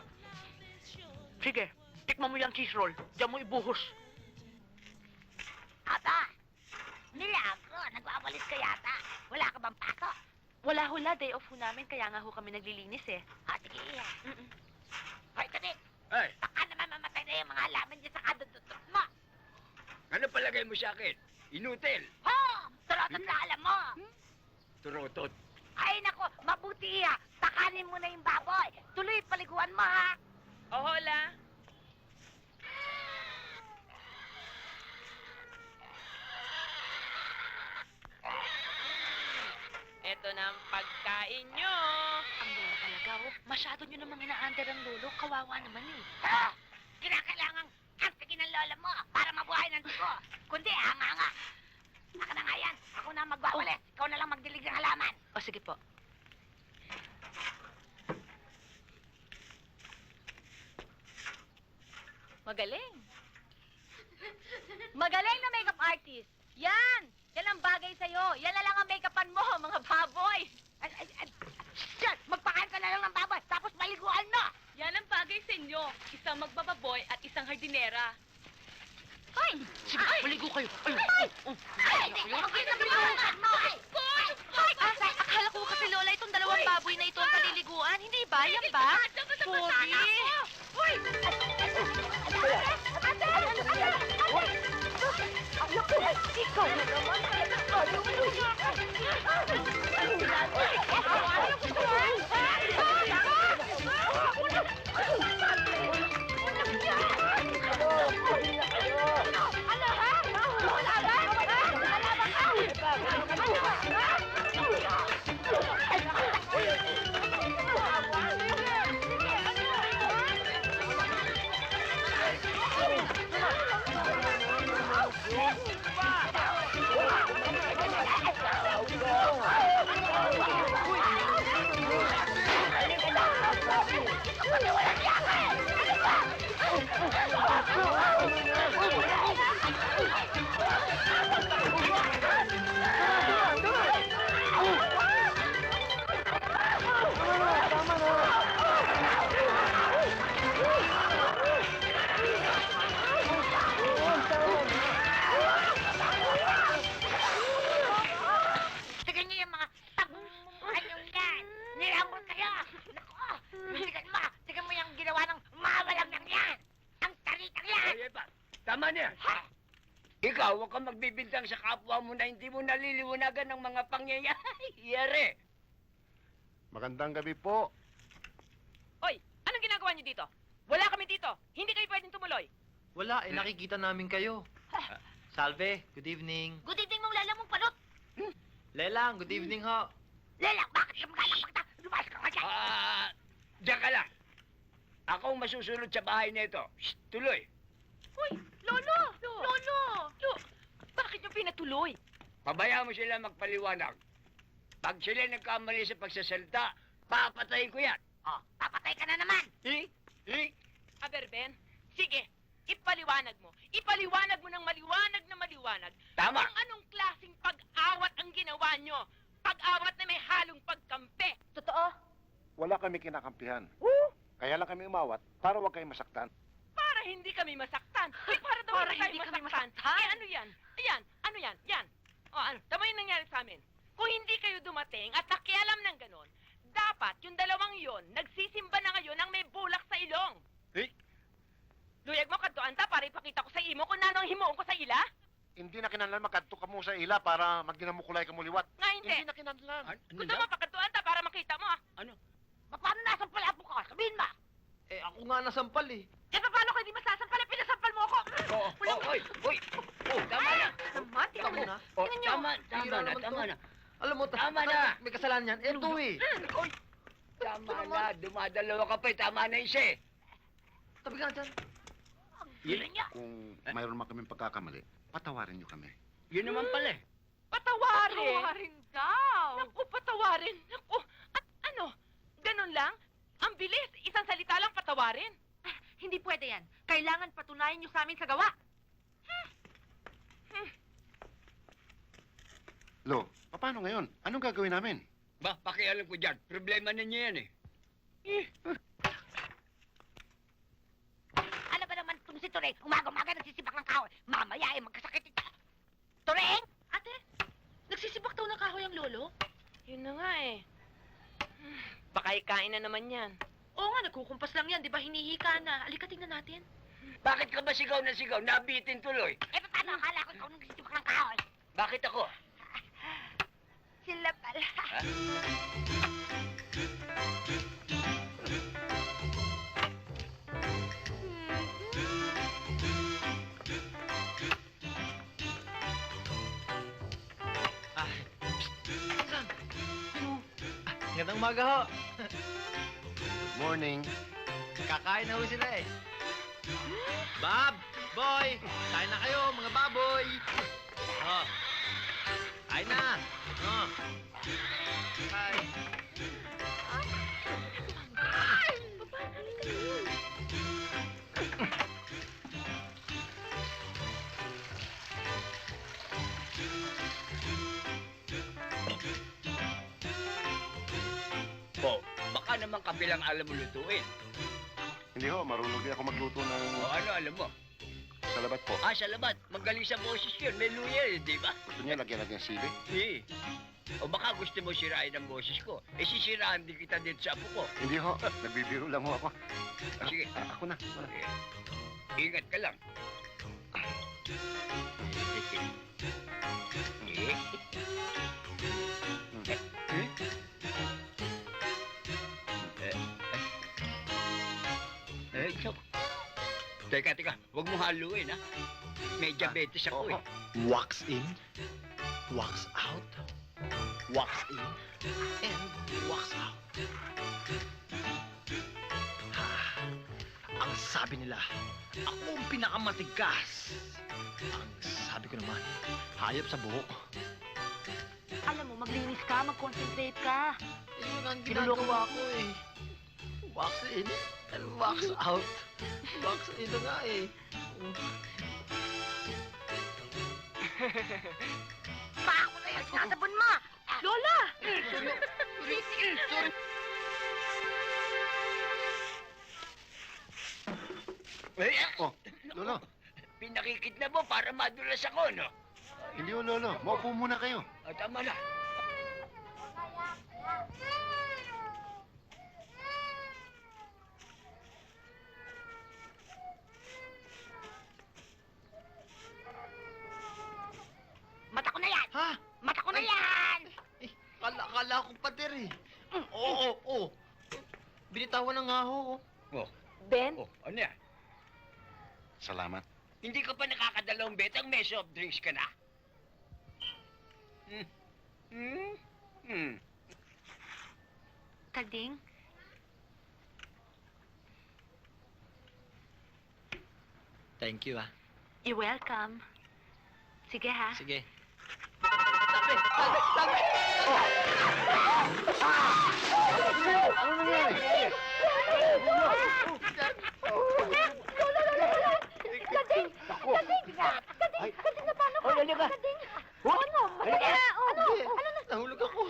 Sige, tikman mo yung cheese roll. Diyan mo ibuhos. Ata, milagro, nagwawalis ka yata. Wala ka bang pato? Wala hula, day off ho namin, kaya nga ho kami naglilinis eh. Sige. Hoy, Kadik, Ay, baka naman mamatay na yung mga halaman dyan sa kadututok mo. ano palagay mo sa akin? Inutil. Ho! Turotot na alam mo. Turotot. Ay, nako, mabuti ha. Takanin mo na yung baboy. Tuloy paliguan mo, ha? O, hola. Ito na ang pagkain nyo. Ang lolo talaga, oh. Masyado nyo namang ina-under ang lolo. Kawawa naman eh. Ha? Kinakailangang antigin ng lola mo para mabuhay ng dugo. Kundi, hanga-hanga. Saka na nga yan. Ako na magwawalis. Ikaw na lang magdilig ng halaman. O, sige po. Magaling. Magaling na makeup artist. Yan! Yan ang bagay sa'yo. Yan na lang ang make-upan mo, mga baboy. Shit! Magpakain ka na lang ng baboy, tapos maliguan mo! Yan ang bagay sa inyo. Isang magbababoy at isang hardinera. Ay! Sige, maligo kayo. Ay, Ay! Magpapaligoan mo! akala ko kasi lola itong dalawang baboy na ito ang paliliguan. Hindi ba? Yan ba? Sorry. Ikaw na naman! Tignan niyo yung mga tagumuhan yung yan! Nilambot kayo! Nako! Tignan mo yung ginawa ng mawalang nang yan! Ang taritang yan! Ay, ba? Tama na yan. Ikaw, huwag kang magbibintang sa kapwa mo na hindi mo naliliwanagan ng mga pangyayari. Magandang gabi po. Oy, anong ginagawa niyo dito? Wala kami dito. Hindi kayo pwedeng tumuloy. Wala, nakikita namin kayo. Salve, good evening. Good evening mong lala mong palot! Lelang, good evening ho. Lelang, bakit ka maglalakbak na? Lumayas ka nga dyan! Diyan ka lang. Ako ang masusunod sa bahay na ito. Shh, tuloy. Uy, Lolo! Lolo! Bakit niyo pinatuloy? Pabayaan mo sila magpaliwanag. Pag sila nagkamali sa pagsasalita, papatayin ko yan. Oh, papatay ka na naman! Aberben, sige, ipaliwanag mo. Ipaliwanag mo ng maliwanag na maliwanag. Tama. Kung anong klaseng pag-awat ang ginawa nyo. Pag-awat na may halong pagkampi. Totoo? Wala kami kinakampihan. Kaya lang kami umawat para huwag kayo masaktan. Para hindi kami masaktan. Eh, para daw Para tayo hindi kami masaktan. masaktan? Eh, ano yan? Ayan, ano yan? Yan. O, ano? Tama yung nangyari sa amin. Kung hindi kayo dumating at nakialam ng ganon, dapat yung dalawang yon nagsisimba na ngayon ng may bulak sa ilong. Eh? Luyag mo kadtoan ta para ipakita ko sa imo kung ano ang himuon ko sa ila? Hindi na kinahanglan magkadto ka mo sa ila para magdinamukulay ka mo liwat. Nga hindi. Hindi na kinahanglan. Gusto mo pakadtoan ta para makita mo ah. Paano nasa palapo ka? Sabihin mo! Eh, ako nga nasampal eh. Eh, paano ko hindi masasampal? Pinasampal mo ako! Oy. Oh, tama na. Naman, Tama na. Oh, Tingnan niyo. tama na. Alam mo, Tama na. may kasalanan yan. Eto eh. Oy, tama na. Dumadalawa ka pa eh. Tama na isa eh. Tabi ka nga dyan. Yun, Kung mayroon man kaming pagkakamali, patawarin niyo kami. yun naman pala eh. Patawarin! Patawarin daw. Naku, patawarin! Naku, at ano? Ganun lang? Ang bilis! Isang salita lang patawarin! Hindi pwede yan. Kailangan patunayan nyo sa amin sa gawa. Lo, paano ngayon? Anong gagawin namin? Ba, pakialam ko dyan. Problema ninyo yan eh. Ano ba naman itong si Turing? Umaga-umaga nagsisibak ng kahoy. Mamaya ay magkasakit ito. Turing! Ate, nagsisibak daw ng kahoy ang lolo? Yun na nga eh. Baka ikain na naman yan. Oo nga, nagkukumpas lang yan. Di ba hinihika na? Alika, tingnan natin. Bakit ka ba sigaw na sigaw? Nabitin tuloy. Eh, paano? Akala ko ikaw nagsisibak ng kahoy. Bakit ako? Sila pala. Ah, minsan. Gandang umaga ho. Good morning. Kakain na ho sila eh. Bob! Boy! Kain na kayo, mga baboy! Oh. Kain na! Oh. Kain. Oh, baka naman kabilang alam mo lutuin. Hindi ho, marunong din ako magluto ng O ano alam mo? salabat po. Ah, sa labat. Magaling sa boses yun. May luya eh, di ba? Gusto niya lagyan natin ng sili? Eh. O baka gusto mo sirain ang boses ko. Eh, sisiraan din kita dito sa apo ko. Hindi ho, nagbibiro lang ho ako. Sige. Ako na. Wala. Eh, ingat ka lang. Ito. Teka. Huwag mo haluin, ha? May diabetes ako, eh. Wax in, wax out, wax in, and wax out. Ang sabi nila, ako ang pinakamatigas. Ang sabi ko naman, hayop sa buhok. Alam mo, maglinis ka, mag-concentrate ka. Yun ang Pinuloko ko eh. Wax in and wax out. Wax in na nga eh. Bako na yan, sinasabon mo! Lola! Oh, Lolo. Pinakikidnap mo para madulas ako, no? Hindi ho, Lolo. Maupo muna kayo. O, tama na. Mata ko na yan! Ha? Mata ko na yan! Eh, kala ko pader eh. Oo. Binitawan na nga ho. Oh, Ben? oh, ano yan? Salamat. Hindi ka pa nakakadalawang betang may soft drinks ka na? Tagding? Thank you ah. You're welcome. Sige ha. Sige. Ano nangyari? Nahulog ako.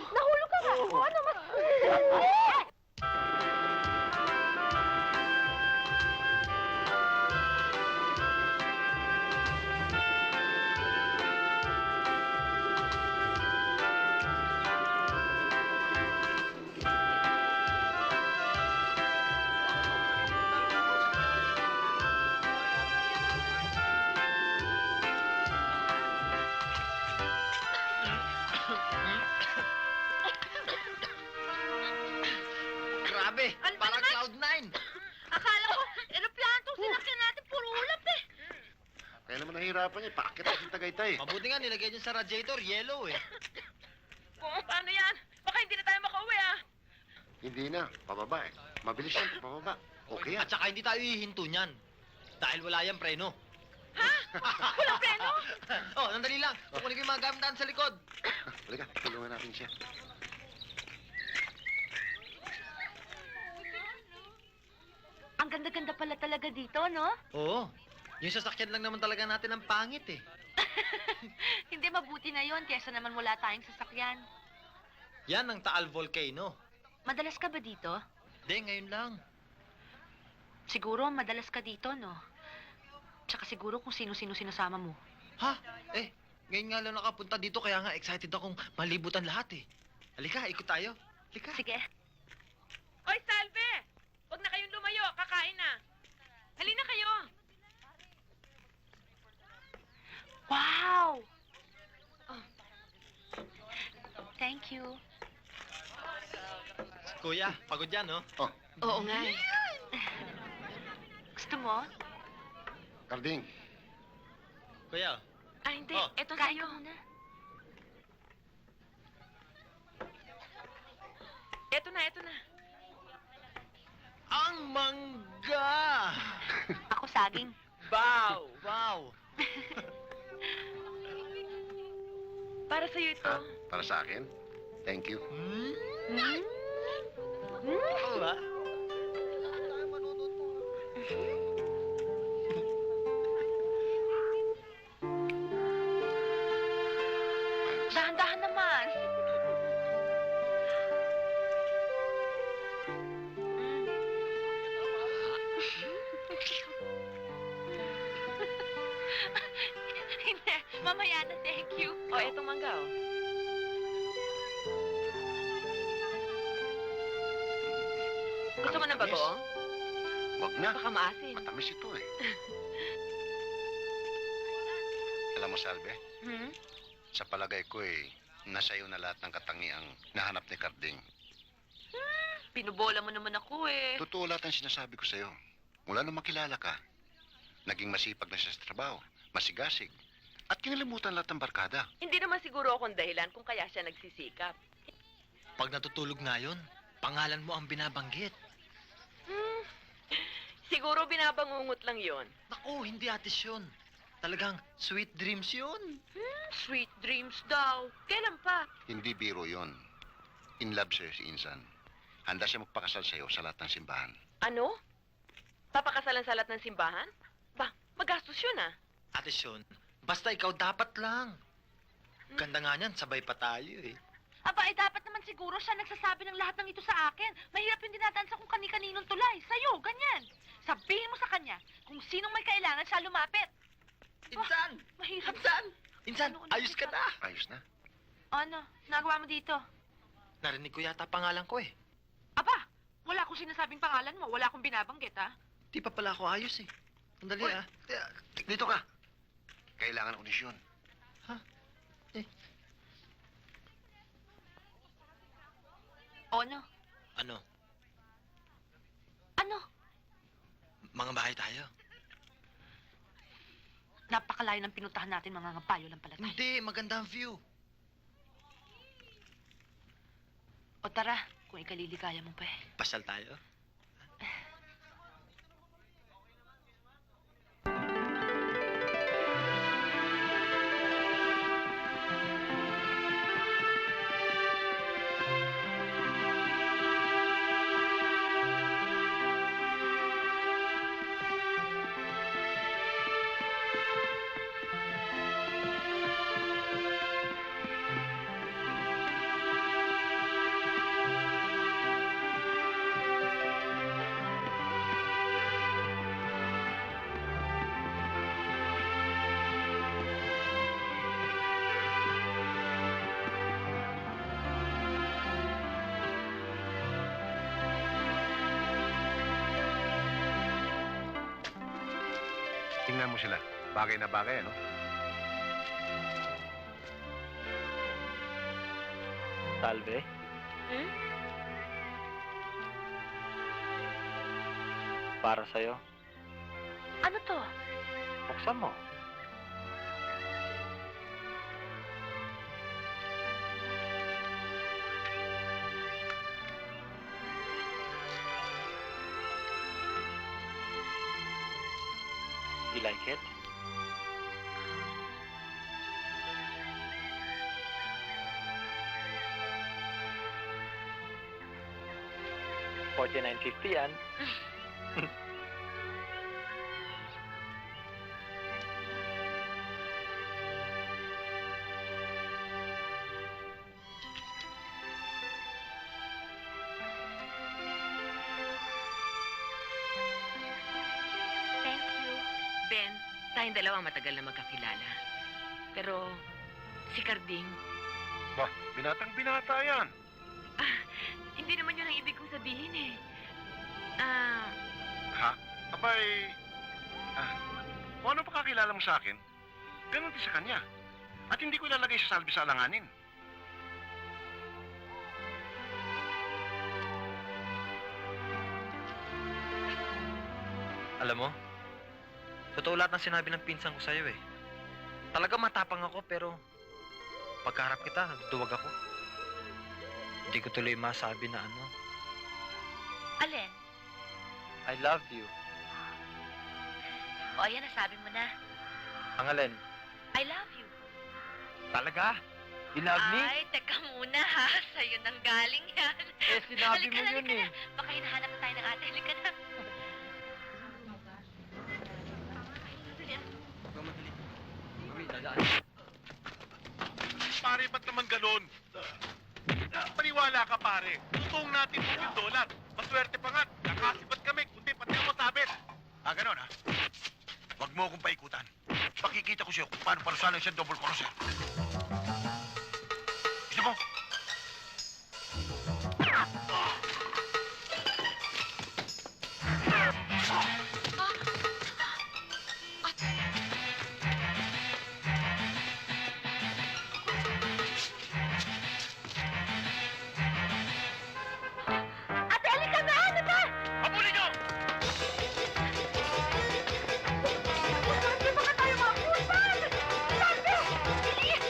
Grabe, parang Cloud9. Akala ko, aeroplano itong sinakyan natin, puro ulap eh. Kaya naman nahihirapan niya. Paakit ako sa Tagaytay. Mabuti nga nilagay dyan sa radiator, yellow eh. Paano yan? Baka hindi na tayo makauwi, ah. Hindi na. Pababa eh. Mabilis yan. Pababa. Okay yan. At saka hindi tayo hihinto niyan. Dahil wala yung preno. Walang preno? Oh, nandali lang. Kukunin ko yung mga gamit natin sa likod. Halika, tulungan natin siya. Ang ganda-ganda pala talaga dito, no? Oo. Yung sasakyan lang naman talaga natin ang pangit eh. Hindi, mabuti na yon kesa naman wala tayong sasakyan. Yan ang Taal Volcano. Madalas ka ba dito? Hindi, ngayon lang. Siguro madalas ka dito, no? Tsaka siguro kung sino-sino sinasama mo. Ha? Ngayon nga lang nakapunta dito kaya nga excited akong malibutan lahat eh. Halika, ikot tayo. Halika. Sige. Oy, Salve! Huwag na kayong lumayo, kakain na. Halina kayo. Wow! Oh. Thank you. Kuya, pagod yan, no? Oo nga. Gusto mo? Karding, Kuya, Ay, hindi. Oh. Eto Kain sa'yo. ka muna. Eto na, eto na. ang mangga! Ako saging. Wow! Wow! Para sa'yo ito. para sa akin. Thank you. Oo ba? Dahan-dahan naman. Hindi, mamaya na, thank you. O, etong mangga, oh. Gusto mo ng bago, oh? Wag na. Baka maasin. Matamis ito eh. Alam mo, Salve, Hmm? sa palagay ko nasa iyo na lahat ng katangiang nahanap ni Karding. Pinubola mo naman ako eh. Totoo lahat ang sinasabi ko sa'yo. Mula nung makilala ka, naging masipag na siya sa trabaho, masigasig, at kinalimutan lahat ng barkada. Hindi naman siguro akong dahilan kung kaya siya nagsisikap. Pag natutulog nga yun, pangalan mo ang binabanggit. Siguro binabangungot lang yon. Naku, hindi atis yun. Talagang sweet dreams yun. Sweet dreams daw. Kailan pa? Hindi biro yon. In love sa'yo si Insan. Handa siya magpakasal sa'yo sa lahat ng simbahan. Ano? Papakasalan sa lahat ng simbahan? Ba, magastos yun ah. Atis yun, basta ikaw dapat lang. Ganda nga niyan, sabay pa tayo eh. Aba, dapat naman siguro siya nagsasabi ng lahat ng ito sa akin. Mahirap yung dinadansa kung kani-kaninong tulay. Sa'yo, ganyan. Sabihin mo sa kanya kung sinong may kailangan siya lumapit. Insan! Mahirap. Insan! Insan, Ano, ayos ka na! Ayos na. Ano? Nagawa mo dito? Narinig ko yata pangalan ko eh. Aba, wala akong sinasabing pangalan mo. Wala akong binabanggit, ha? Di pa pala ako ayos eh. Sandali Uy. ah. Dito ka. Kailangan audisyon. O ano? Ano? Ano? Mga bahay tayo. Napakalayo ng pinuntahan natin, mga ngapayo lang pala tayo. Hindi, maganda ang view. O tara, kung ikaliligaya mo pa eh. Pasal tayo. Tingnan mo sila. Bagay na bagay, ano? Salve? Hmm? Para sa'yo. Ano to? Buksan mo. You like it? $49.50 yan. Tayong dalawa matagal na magkakilala. Pero, si Carding, Bah, binatang-binata yan. hindi naman yun ang ibig kong sabihin eh. Ha? Abay, kung ano pa kakilala mo sa akin, ganun din sa kanya. At hindi ko ilalagay sa salbi sa alanganin. Alam mo, totoo lahat ng sinabi ng pinsan ko sa'yo eh. Talaga matapang ako pero pagkaharap kita, nagduduwag ako. Hindi ko tuloy masabi na ano. Alin? I love you. O, ayan, nasabi mo na. Ang alin? I love you. Talaga? You love me? Ay, teka muna ha. Sa'yo nang galing yan. Eh, sinabi Halika mo na, yun halika eh. na. Baka hinahanap na tayo ng ate. Halika na. Pare, ba't naman ganun? Paniwala ka, pare. Tutuong natin $1,000. Maswerte pa nga. Nakasibat kami, kundi pati mo sabit. Ganon, ha? Huwag mo akong paikutan. Pakikita ko sa'yo kung paano parusahan siya double crosser. Gusto mo? Ate, halika na! Ano ba? Habulin niyo! Hindi baka tayo mabutan! Sabi! Bilis!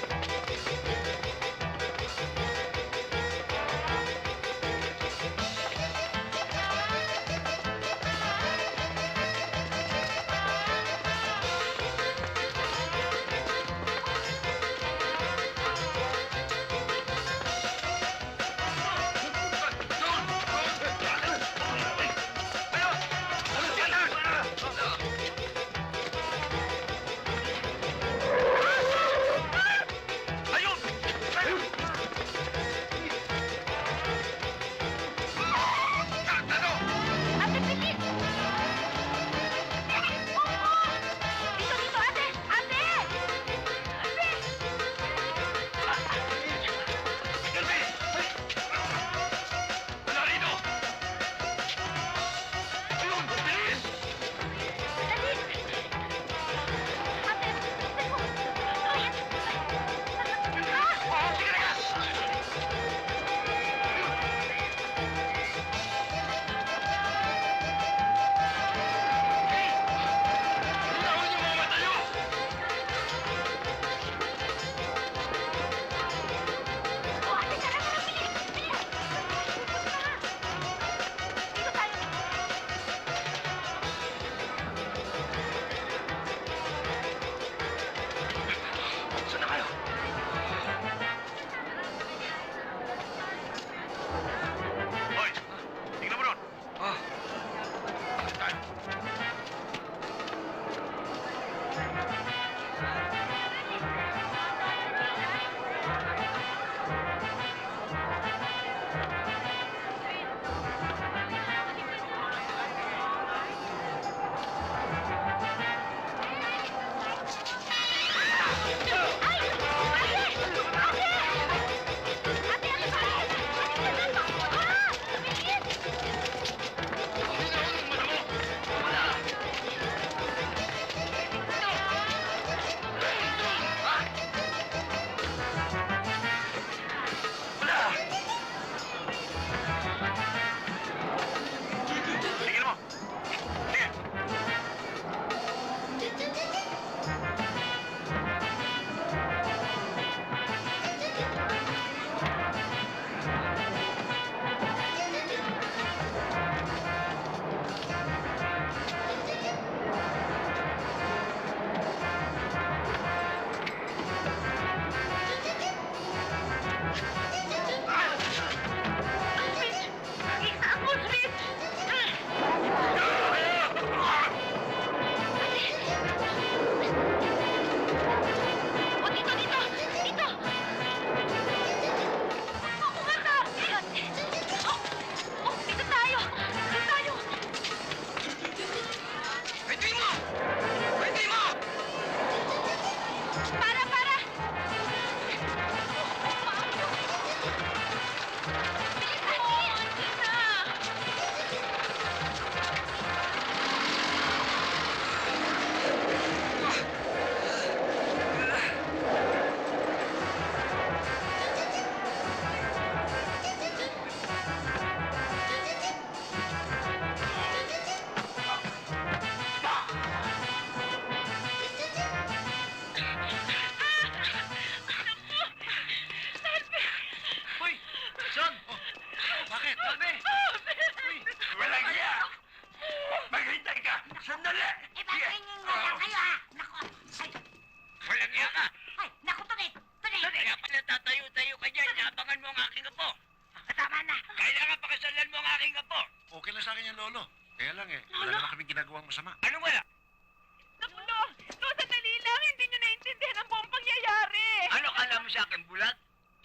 mo sa akin, bulat?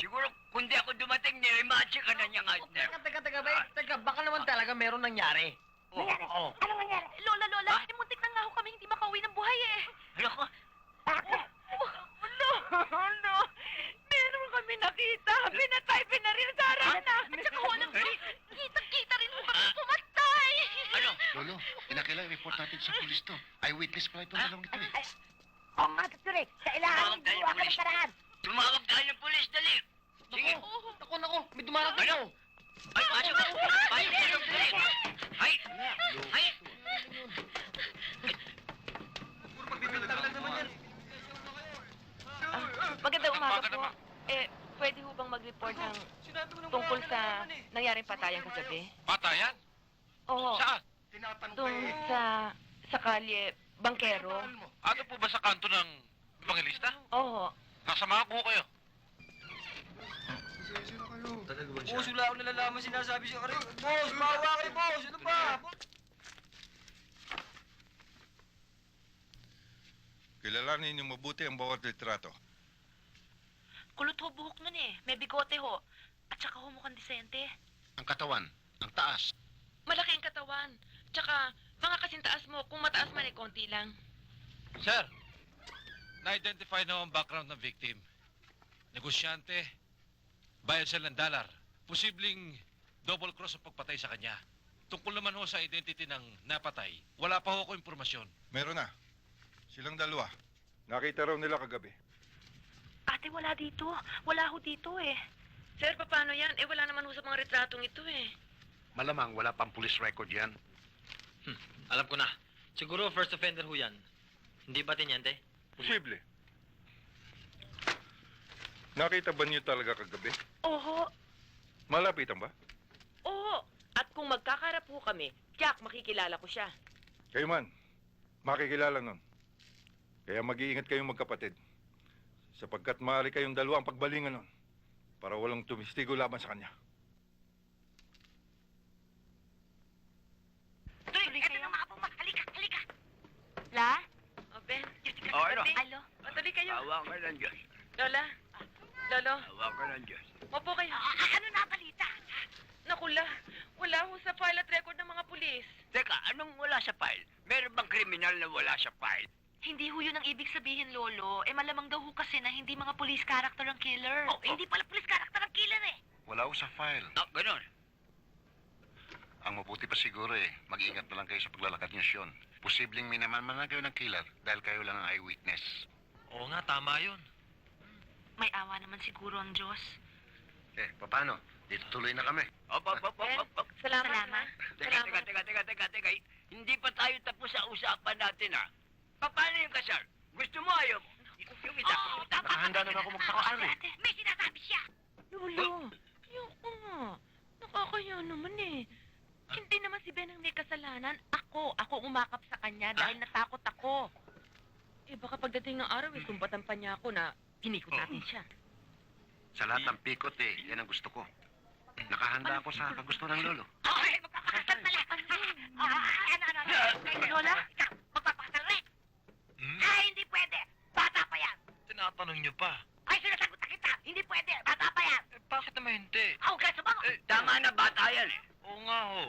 Siguro, kundi ako dumating, nirimatsi ka na niya nga. Teka, baka naman talaga meron nangyari. Oo. Ano nangyari? Lola, muntik na nga ho kami hindi makauwi ng buhay eh. Loko. Bakit? Ano? Meron kami nakita. Pinatay, pinaril sa harap na. At saka walang kita rin ho kami pumatay. Ano? Lolo, kinakailangan report natin sa pulis to. Eyewitness pala itong dalawang ito eh. Oo nga, tuloy. Kailangan Tawag tayo gumawa ng ka ng pulis. paraan. Tumawag tayo ng pulis, dali. Sige. Naku, may dumarating Ano? Ay, pasok. Pasok tayo ng pulis. Ay! Ay! Magandang umaga po. Pwede ho bang mag-report ng tungkol sa nangyaring patayan kagabi? Patayan? Oo. Saan? Doon sa kalye, Bangkero. Ano po ba sa kanto ng Evangelista? Oo. Kasama ko kayo. Boss, wala akong nalalaman sinasabi siya ka rin. Boss, maawa kayo, boss! Ano ba? Kilalanin niyo mabuti ang bawat litrato. Kulot ho buhok nun eh. May bigote ho. At saka ho mukhang disente. Ang katawan, ang taas. Malaki ang katawan. Tsaka, mga kasintaas mo, kung mataas man konti lang. Sir, na-identify na ang background ng victim. Negosyante, bayad siya ng $. Posibleng double cross ang pagpatay sa kanya. Tungkol naman ho sa identity ng napatay, wala pa ho ko impormasyon. Meron na. Silang dalawa. Nakita raw nila kagabi. Ate, wala dito. Wala ho dito eh. Sir, paano yan? Wala naman ho sa mga retratong ito eh. Malamang wala pang police record yan. Alam ko na. Siguro first offender ho yan. Hindi ba tinyente? Posible. Nakita ba niyo talaga kagabi? Oo. Malapitan ba? Oo. At kung magkakarap ho kami, Jack, makikilala ko siya. Kayo man. Makikilala nun. Kaya mag-iingat kayong magkapatid. Sapagkat maaari kayong dalawa ang pagbalingan nun. Para walang tumistigo laban sa kanya. Tuloy, eto na mga puma. Halika, halika. La? O, Ben. Oh, ano? Alo? O, tuloy kayo. Tawa ka ng Diyos. Lola. Lolo. Tawa ka ng Diyos. Mapo kayo. Ano na balita? Nakula. Wala ho sa file at record ng mga pulis. Teka, anong wala sa file? Meron bang kriminal na wala sa file? Hindi ho yun ang ibig sabihin, Lolo. Malamang daw ho kasi na hindi mga police character ang killer. Oh, hindi pala police character ang killer eh. Wala ko sa file. Ah, ganun. Ang mabuti pa siguro eh, mag-ingat na lang kayo sa paglalakad niyo siyon. Posibleng minaman kayo ng killer dahil kayo lang ang eyewitness. Oo nga, tama yun. May awa naman siguro ang Diyos. Paano? Dito tuloy na kami. Op. Salamat. Salamat. Teka. Hindi pa tayo tapos sa usapan natin, ha? Paano yung kasal? Gusto mo ayaw mo? Yung kita. Nakahanda na ako magpakasal eh. May sinasabi siya. Lolo. Ayoko nga. Nakakaya naman eh. Hindi naman si Ben ang may kasalanan. Ako umakap sa kanya dahil natakot ako. Baka pagdating ng araw, sumbatan pa niya ako na pinikot natin siya. Sa lahat ng pikot eh, yan ang gusto ko. Nakahanda ako sa kagusto ng lolo. Okay, magpapakasal pala. Lola? Magpapakasal rin. Ay, hindi pwede. Bata pa yan. Tinatanong niyo pa. Ay, sinasagot na kita. Hindi pwede. Bata pa yan. Bakit naman hindi? Oh, kaso ba? Tama na bata yan, eh. Oo nga ho.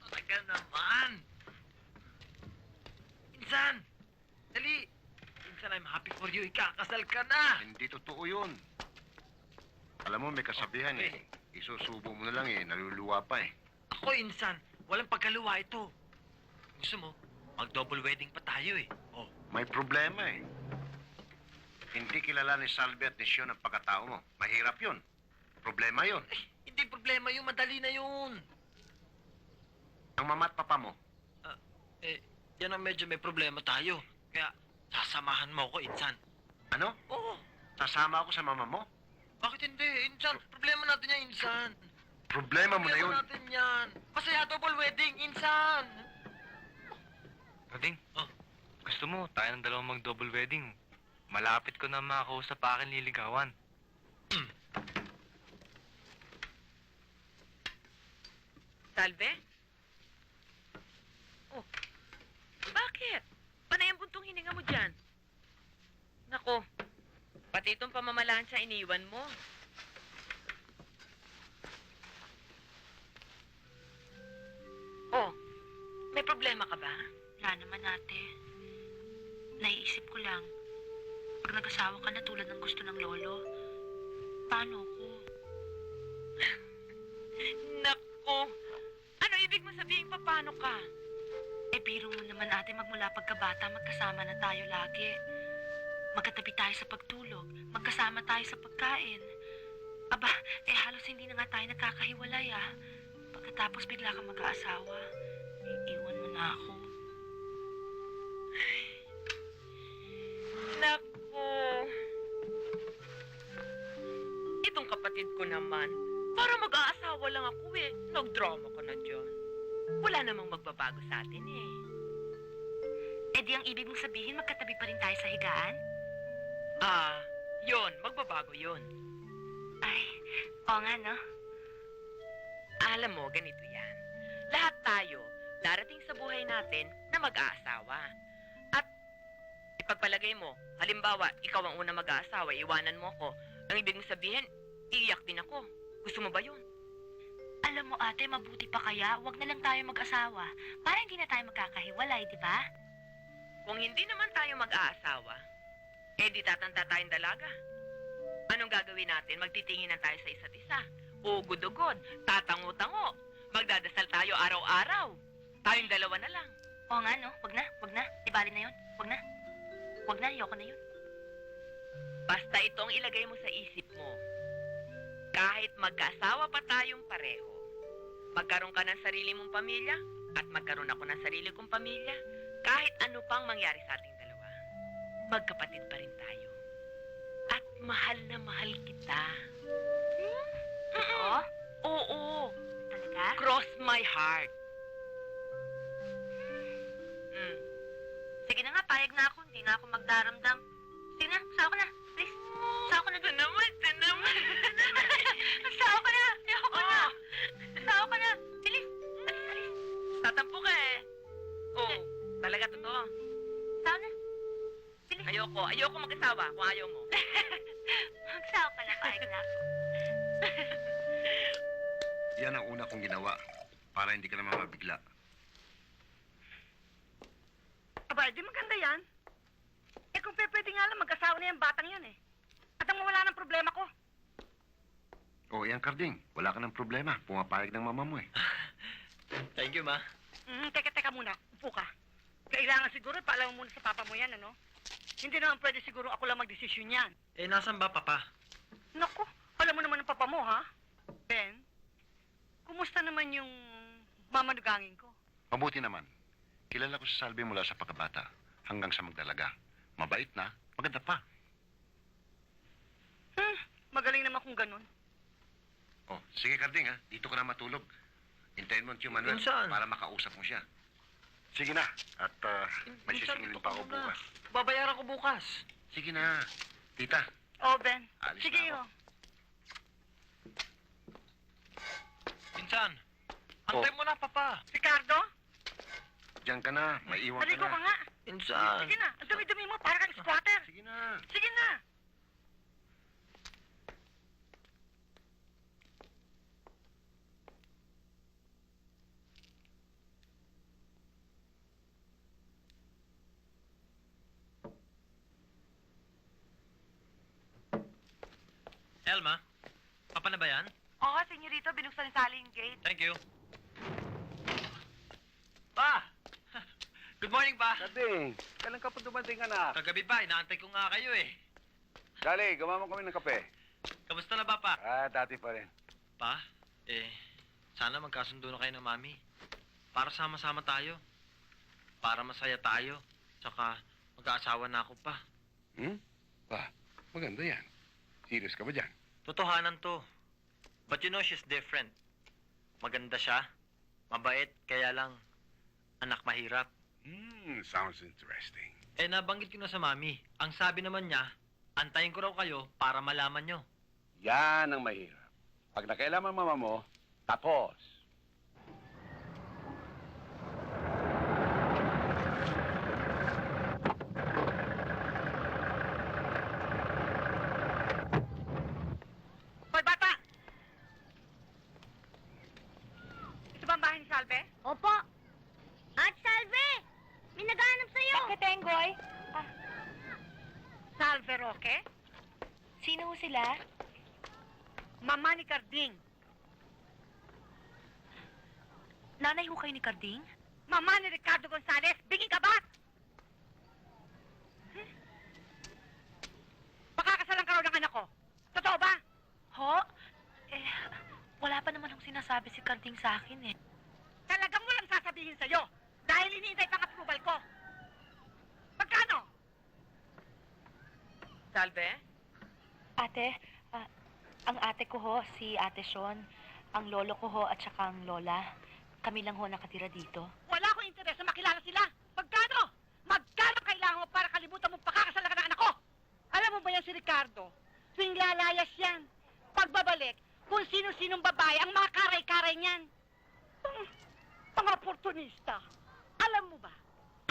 Talaga naman. Insan! Dali! Insan, I'm happy for you. Ikakasal ka na! Hindi totoo yun. Alam mo, may kasabihan eh. Isusubo mo na lang eh, naluluwa pa eh. Ako, Insan. Walang pagkaluwa ito. Gusto mo, mag-double wedding pa tayo eh. Oh, May problema eh. Hindi kilala ni Salve at ni Sean ang pagkatao mo. Mahirap yun. Problema yun. hindi problema yun. Madali na yun. Ang mama at papa mo, Yan ang medyo may problema tayo. Kaya, sasamahan mo ako, Insan. ano? Oo. Sasama ako sa mama mo? Bakit hindi, Insan? Problema natin yan, Insan. Problema mo na yun. Problema natin yan. Masaya double wedding, Insan. Pwedeng? Gusto mo, tayo ng dalawang mag-double wedding. Malapit ko na makausap pa akin liligawan. Salve? hininga mo dyan? Nako, pati itong pamamalansya iniwan mo. Oh, may problema ka ba? Wala naman, ate. Naiisip ko lang, pag nag-asawa ka na tulad ng gusto ng lolo, paano ko? Nako, ano ibig mo sabihin paano ka? Eh, biro mo naman, ate, magmula pagkabata, magkasama na tayo lagi. Magkatabi tayo sa pagtulog, magkasama tayo sa pagkain. Aba, eh halos hindi na nga tayo nagkakahiwalay, ah. Pagkatapos bigla kang mag-aasawa, iiwan mo na ako. Nako. Itong kapatid ko naman, para mag-aasawa lang ako eh. Nagdrama ka na dyan. Wala namang magbabago sa atin eh. Eh di ang ibig mong sabihin, magkatabi pa rin tayo sa higaan? Ah, yun. Magbabago yun. Ay, oo nga, no? Alam mo, ganito yan. Lahat tayo, darating sa buhay natin na mag-aasawa. At ipagpalagay mo, halimbawa, ikaw ang unang mag-aasawa, iwanan mo ko. Ang ibig mong sabihin, iiyak din ako. Gusto mo ba yun? Alam mo, ate, mabuti pa kaya, wag na lang tayo mag-asawa. Para hindi na tayo magkakahiwalay, di ba? Kung hindi naman tayo mag-aasawa, eh di tatanda tayong dalaga. Anong gagawin natin? Magtitinginan tayo sa isa't isa. Ugod-ugod, tatango-tango. Magdadasal tayo araw-araw. Tayong dalawa na lang. Oo nga, no? Wag na. Ibali na yun. Wag na, ayoko na yun. Basta itong ilagay mo sa isip mo. Kahit magkaasawa pa tayong pareho, magkaroon ka ng sarili mong pamilya at magkaroon ako ng sarili kong pamilya, kahit ano pang mangyari sa ating dalawa, magkapatid pa rin tayo. At mahal na mahal kita. Oo? Oo. Talaga? Cross my heart. Sige na nga, payag na ako. Hindi na ako magdaramdam. Sige na, sawa ko na. Please. Sawa ko na doon. Ito naman. Sawa ko na. Ayoko na. Sawa ko na. Bilis. Alis. Tatampo ka eh. Oo. Talaga totoo. Sawa na. Bilis. Ayoko mag-asawa kung ayaw mo. Magsawa ka na, payag na ako. Yan ang una kong ginawa para hindi ka naman mabigla. Aba, di maganda yan. Eh kung pwede nga lang, mag-asawa na yung batang yan eh. At ang mawala ng problema ko. O, yan, Karding. Wala ka ng problema. Pumapayag ng mama mo eh. Thank you, ma. Teka muna. Upo ka. Kailangan siguro, paalam mo muna sa papa mo yan, ano? Hindi naman pwede siguro ako lang magdesisyon yan. Eh, nasan ba, papa? Naku, alam mo naman ang papa mo, ha? Ben, kumusta naman yung mamanugangin ko? Mabuti naman. Kilala ko si Salvi mula sa pagkabata hanggang sa magdalaga. Mabait na, maganda pa. Magaling naman kung ganun. Oh, sige, Karding, ha? Dito ka na matulog. Hintayin mo ang Tio Manuel Saan? para makausap mo siya. Sige na. At may sisingilin pa ako bukas. Babayaran ko bukas. Sige na. Tita, Oh, Ben. Alis Sige, na ako. oh. Pinsan, antay mo na, papa. Ricardo, diyan ka na. May iwan ka naligo ka na. nga. Pinsan. Sige na, ang dumi-dumi mo, para kang squatter. Sige na. Sige na. Elma, papa na ba yan? Oo, senyorito, binuksan ni Sally yung gate. Thank you. Pa! Good morning, pa. Karding, kailan ka pa dumating, anak? Kagabi pa, inaantay ko nga kayo eh. Dali, gawa mo kami ng kape. Kamusta na ba, pa? Dati pa rin. Pa, sana magkasundo na kayo ng mami. Para sama-sama tayo. Para masaya tayo. Tsaka mag-aasawa na ako pa. Maganda yan. Serious ka ba dyan? Totohanan to. But you know she's different. Maganda siya. Mabait, kaya lang anak mahirap. Sounds interesting. Nabanggit ko na sa mami. Ang sabi naman niya, antayin ko raw kayo para malaman nyo. Yan ang mahirap. Pag nakailaman mama mo, tapos. Salve? Opo. At Salve! May naghahanap sa'yo. Bakit, Enggoy? Salve Roque? Sino ho sila? Mama ni Carding. Nanay ho kayo ni Carding? Mama ni Ricardo Gonzalez. Biging ka ba? Pakakasalan ka raw ng anak ko. Totoo ba? Ho? Wala pa naman hong sinasabi si Carding sa akin eh. Talagang walang sasabihin sa'yo. Dahil iniintay pang approval ko. Magkano? Salve? Ate, ang ate ko ho, si Ate Sean. Ang lolo ko ho at saka ang lola. Kami lang ho nakatira dito. Wala akong interes na makilala sila. Magkano? Magkano kailangan mo para kalimutan mo pakakasalan ka ng anak ko? Alam mo ba yan si Ricardo? Tuwing lalayas yan. Pagbabalik, kung sino-sinong babae ang mga karay-karay niyan. Mga oportunista. Alam mo ba,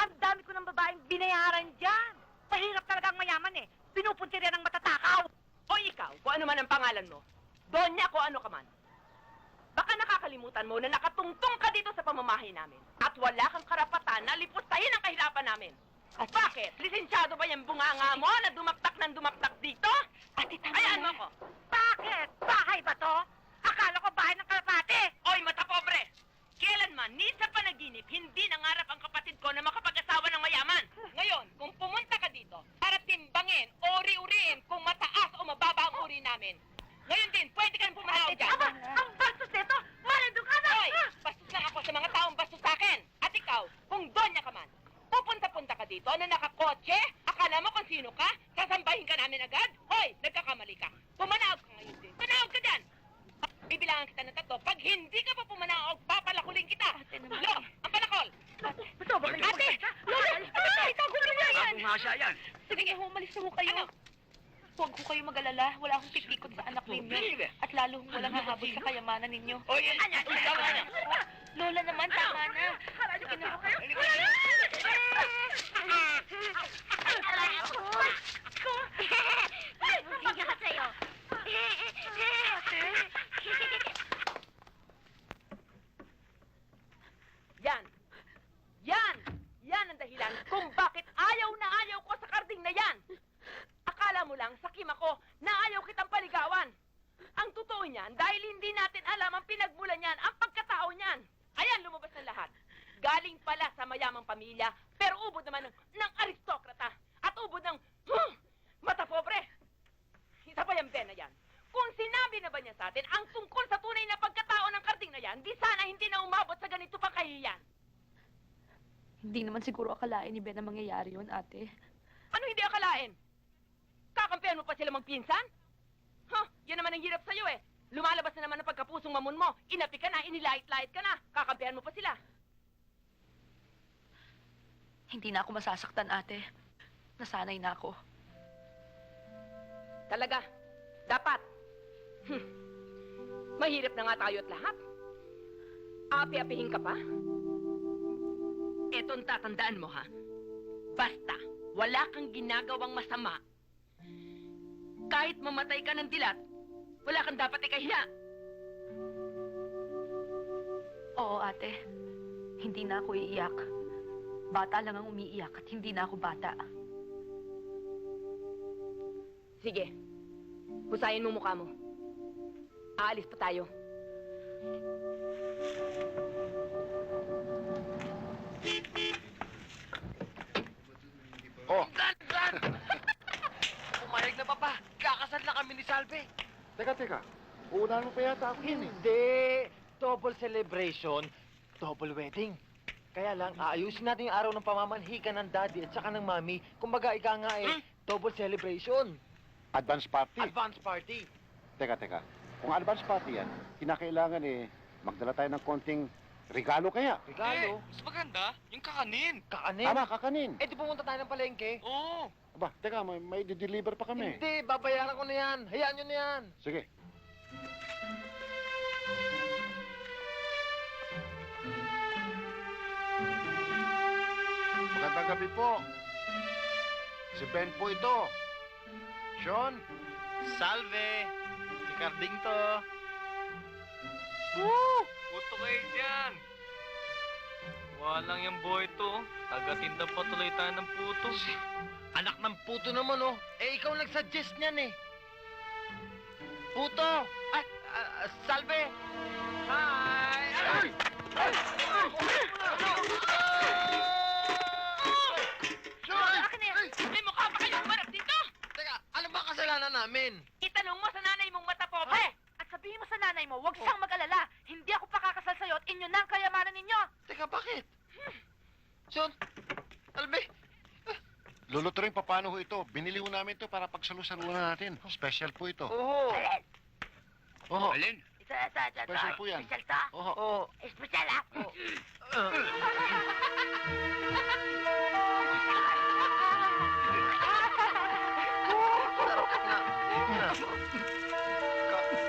ang dami ko ng babaeng binayaran dyan. Mahirap talaga ang mayaman eh. Pinupunti rin ang matatakaw. O ikaw, kung ano man ang pangalan mo, Donya kung ano ka man. Baka nakakalimutan mo na nakatungtong ka dito sa pamamahay namin. At wala kang karapatan na lipustahin ang kahilapan namin. At bakit? Lisensyado ba yung bunganga mo na dumaktak ng dumaktak dito? Ate, tama Ayan mo na. ko. Bakit? Bahay ba to? Akala ko bahay ng kalapate. Oy, mata pobre! Kailanman, ni sa panaginip, hindi nangarap ang kapatid ko na makapag-asawa ng mayaman. Ngayon, kung pumunta ka dito para timbangin o uri-uriin kung mataas o mababa ang uri namin, ngayon din, pwede kang pumanaw dyan. Aba, ang bastos nito! Malado ka na! Hoy, bastos lang ako sa mga taong bastos sa akin. At ikaw, kung Donya ka man, pupunta-punta ka dito na nakakotse, akala mo kung sino ka, sasambahin ka namin agad? Hoy, nagkakamali ka. Pumanawag ka ngayon din. Pumanawag ka dyan. Bibilangan kita ng 3. Pag hindi ka pa pumanawag, papalakuling kita. Lo, ang palakol. Ate! Lola! Ate! Itago niyo na yan! Ako nga siya yan. Sige na ho, umalis na ho kayo. Ano? Huwag ho kayo mag-alala. Wala akong pipikot sa anak ninyo. At lalo hong walang hahabol sa kayamanan ninyo. Oy, tama na. Lola naman, tama na. Sige na ho kayo. Hindi ka sa'yo. Yan. Yan! Yan ang dahilan kung bakit ayaw na ayaw ko sa karding na yan. Akala mo lang, sakim ako, na ayaw kitang paligawan. Ang totoo niyan, dahil hindi natin alam ang pinagmulan niyan, ang pagkatao niyan. Ayan, lumabas ng lahat. Galing pala sa mayamang pamilya, pero ubod naman ng aristokrata. At ubod ng, mata pobre. Isa pa yung Ben na yan. Kung sinabi na ba niya sa atin ang tungkol sa tunay na pagkatao ng karding na yan, di sana hindi na umabot sa ganito pang kahihiyan. Hindi naman siguro akalain ni Ben na mangyayari yun, ate. Ano hindi akalain? Kakampihan mo pa sila magpinsan? Yan naman ang hirap sa'yo eh. Lumalabas na naman ang pagkapusong mamon mo. Inapi ka na, inilait-lait ka na. Kakampihan mo pa sila. Hindi na ako masasaktan, ate. Nasanay na ako. Talaga. Dapat. Mahirap na nga tayo at lahat. Api-apihin ka pa? Eto ang tatandaan mo, ha? Basta, wala kang ginagawang masama. Kahit mamatay ka ng dilat, wala kang dapat ikahiya. Oo, ate. Hindi na ako iiyak. Bata lang ang umiiyak at hindi na ako bata. Sige. Husayin mo mukha mo. Aalis pa tayo. Oh, Pumayag na papa. Kakasal na kami ni Salve. teka. Uunahan mo pa yata ako yan eh. Hindi. Double celebration, double wedding. Kaya lang, aayusin natin yung araw ng pamamanhikan ng daddy at saka ng mami. Kumbaga, ika nga double celebration. Advance party. Advance party. Teka. Kung advance party yan, kinakailangan magdala tayo ng konting regalo kaya. Regalo. Mas maganda, yung kakanin. Kakanin. Tama, kakanin. Eh, di pumunta tayo ng palengke. Oo. Aba, teka, may deliver pa kami. Hindi, babayaran ko na yan. Hayaan nyo na yan. Sige. Magandang gabi po. Si Ben po ito. Sean? Salve. Si Carding to. Puto kayo dyan. Walang yung boy to. Tagatinda pa tuloy tayo ng puto. Anak ng puto naman, oh. Eh, ikaw nag-suggest niyan, eh. Puto! Ay, Salve! Hi! Ay! Akin na yan! May mukha pa kayong umarap dito! Teka, ano ba kasalanan namin? Itanong mo sa nanay mong matapobre! At sabihin mo sa nanay mo, huwag siyang mag-alala. Hindi ako pakakasal sa'yo at inyo na ang kayamanan ninyo. Teka, bakit? Son, Salve! Luluturin pa paano ho ito. Binili ho namin ito para pagsalusaluhan natin. Special po ito. Oo. Oo. Alin? Special po yan. Espesyal to. Oo. Espesyal ah. Sarap na.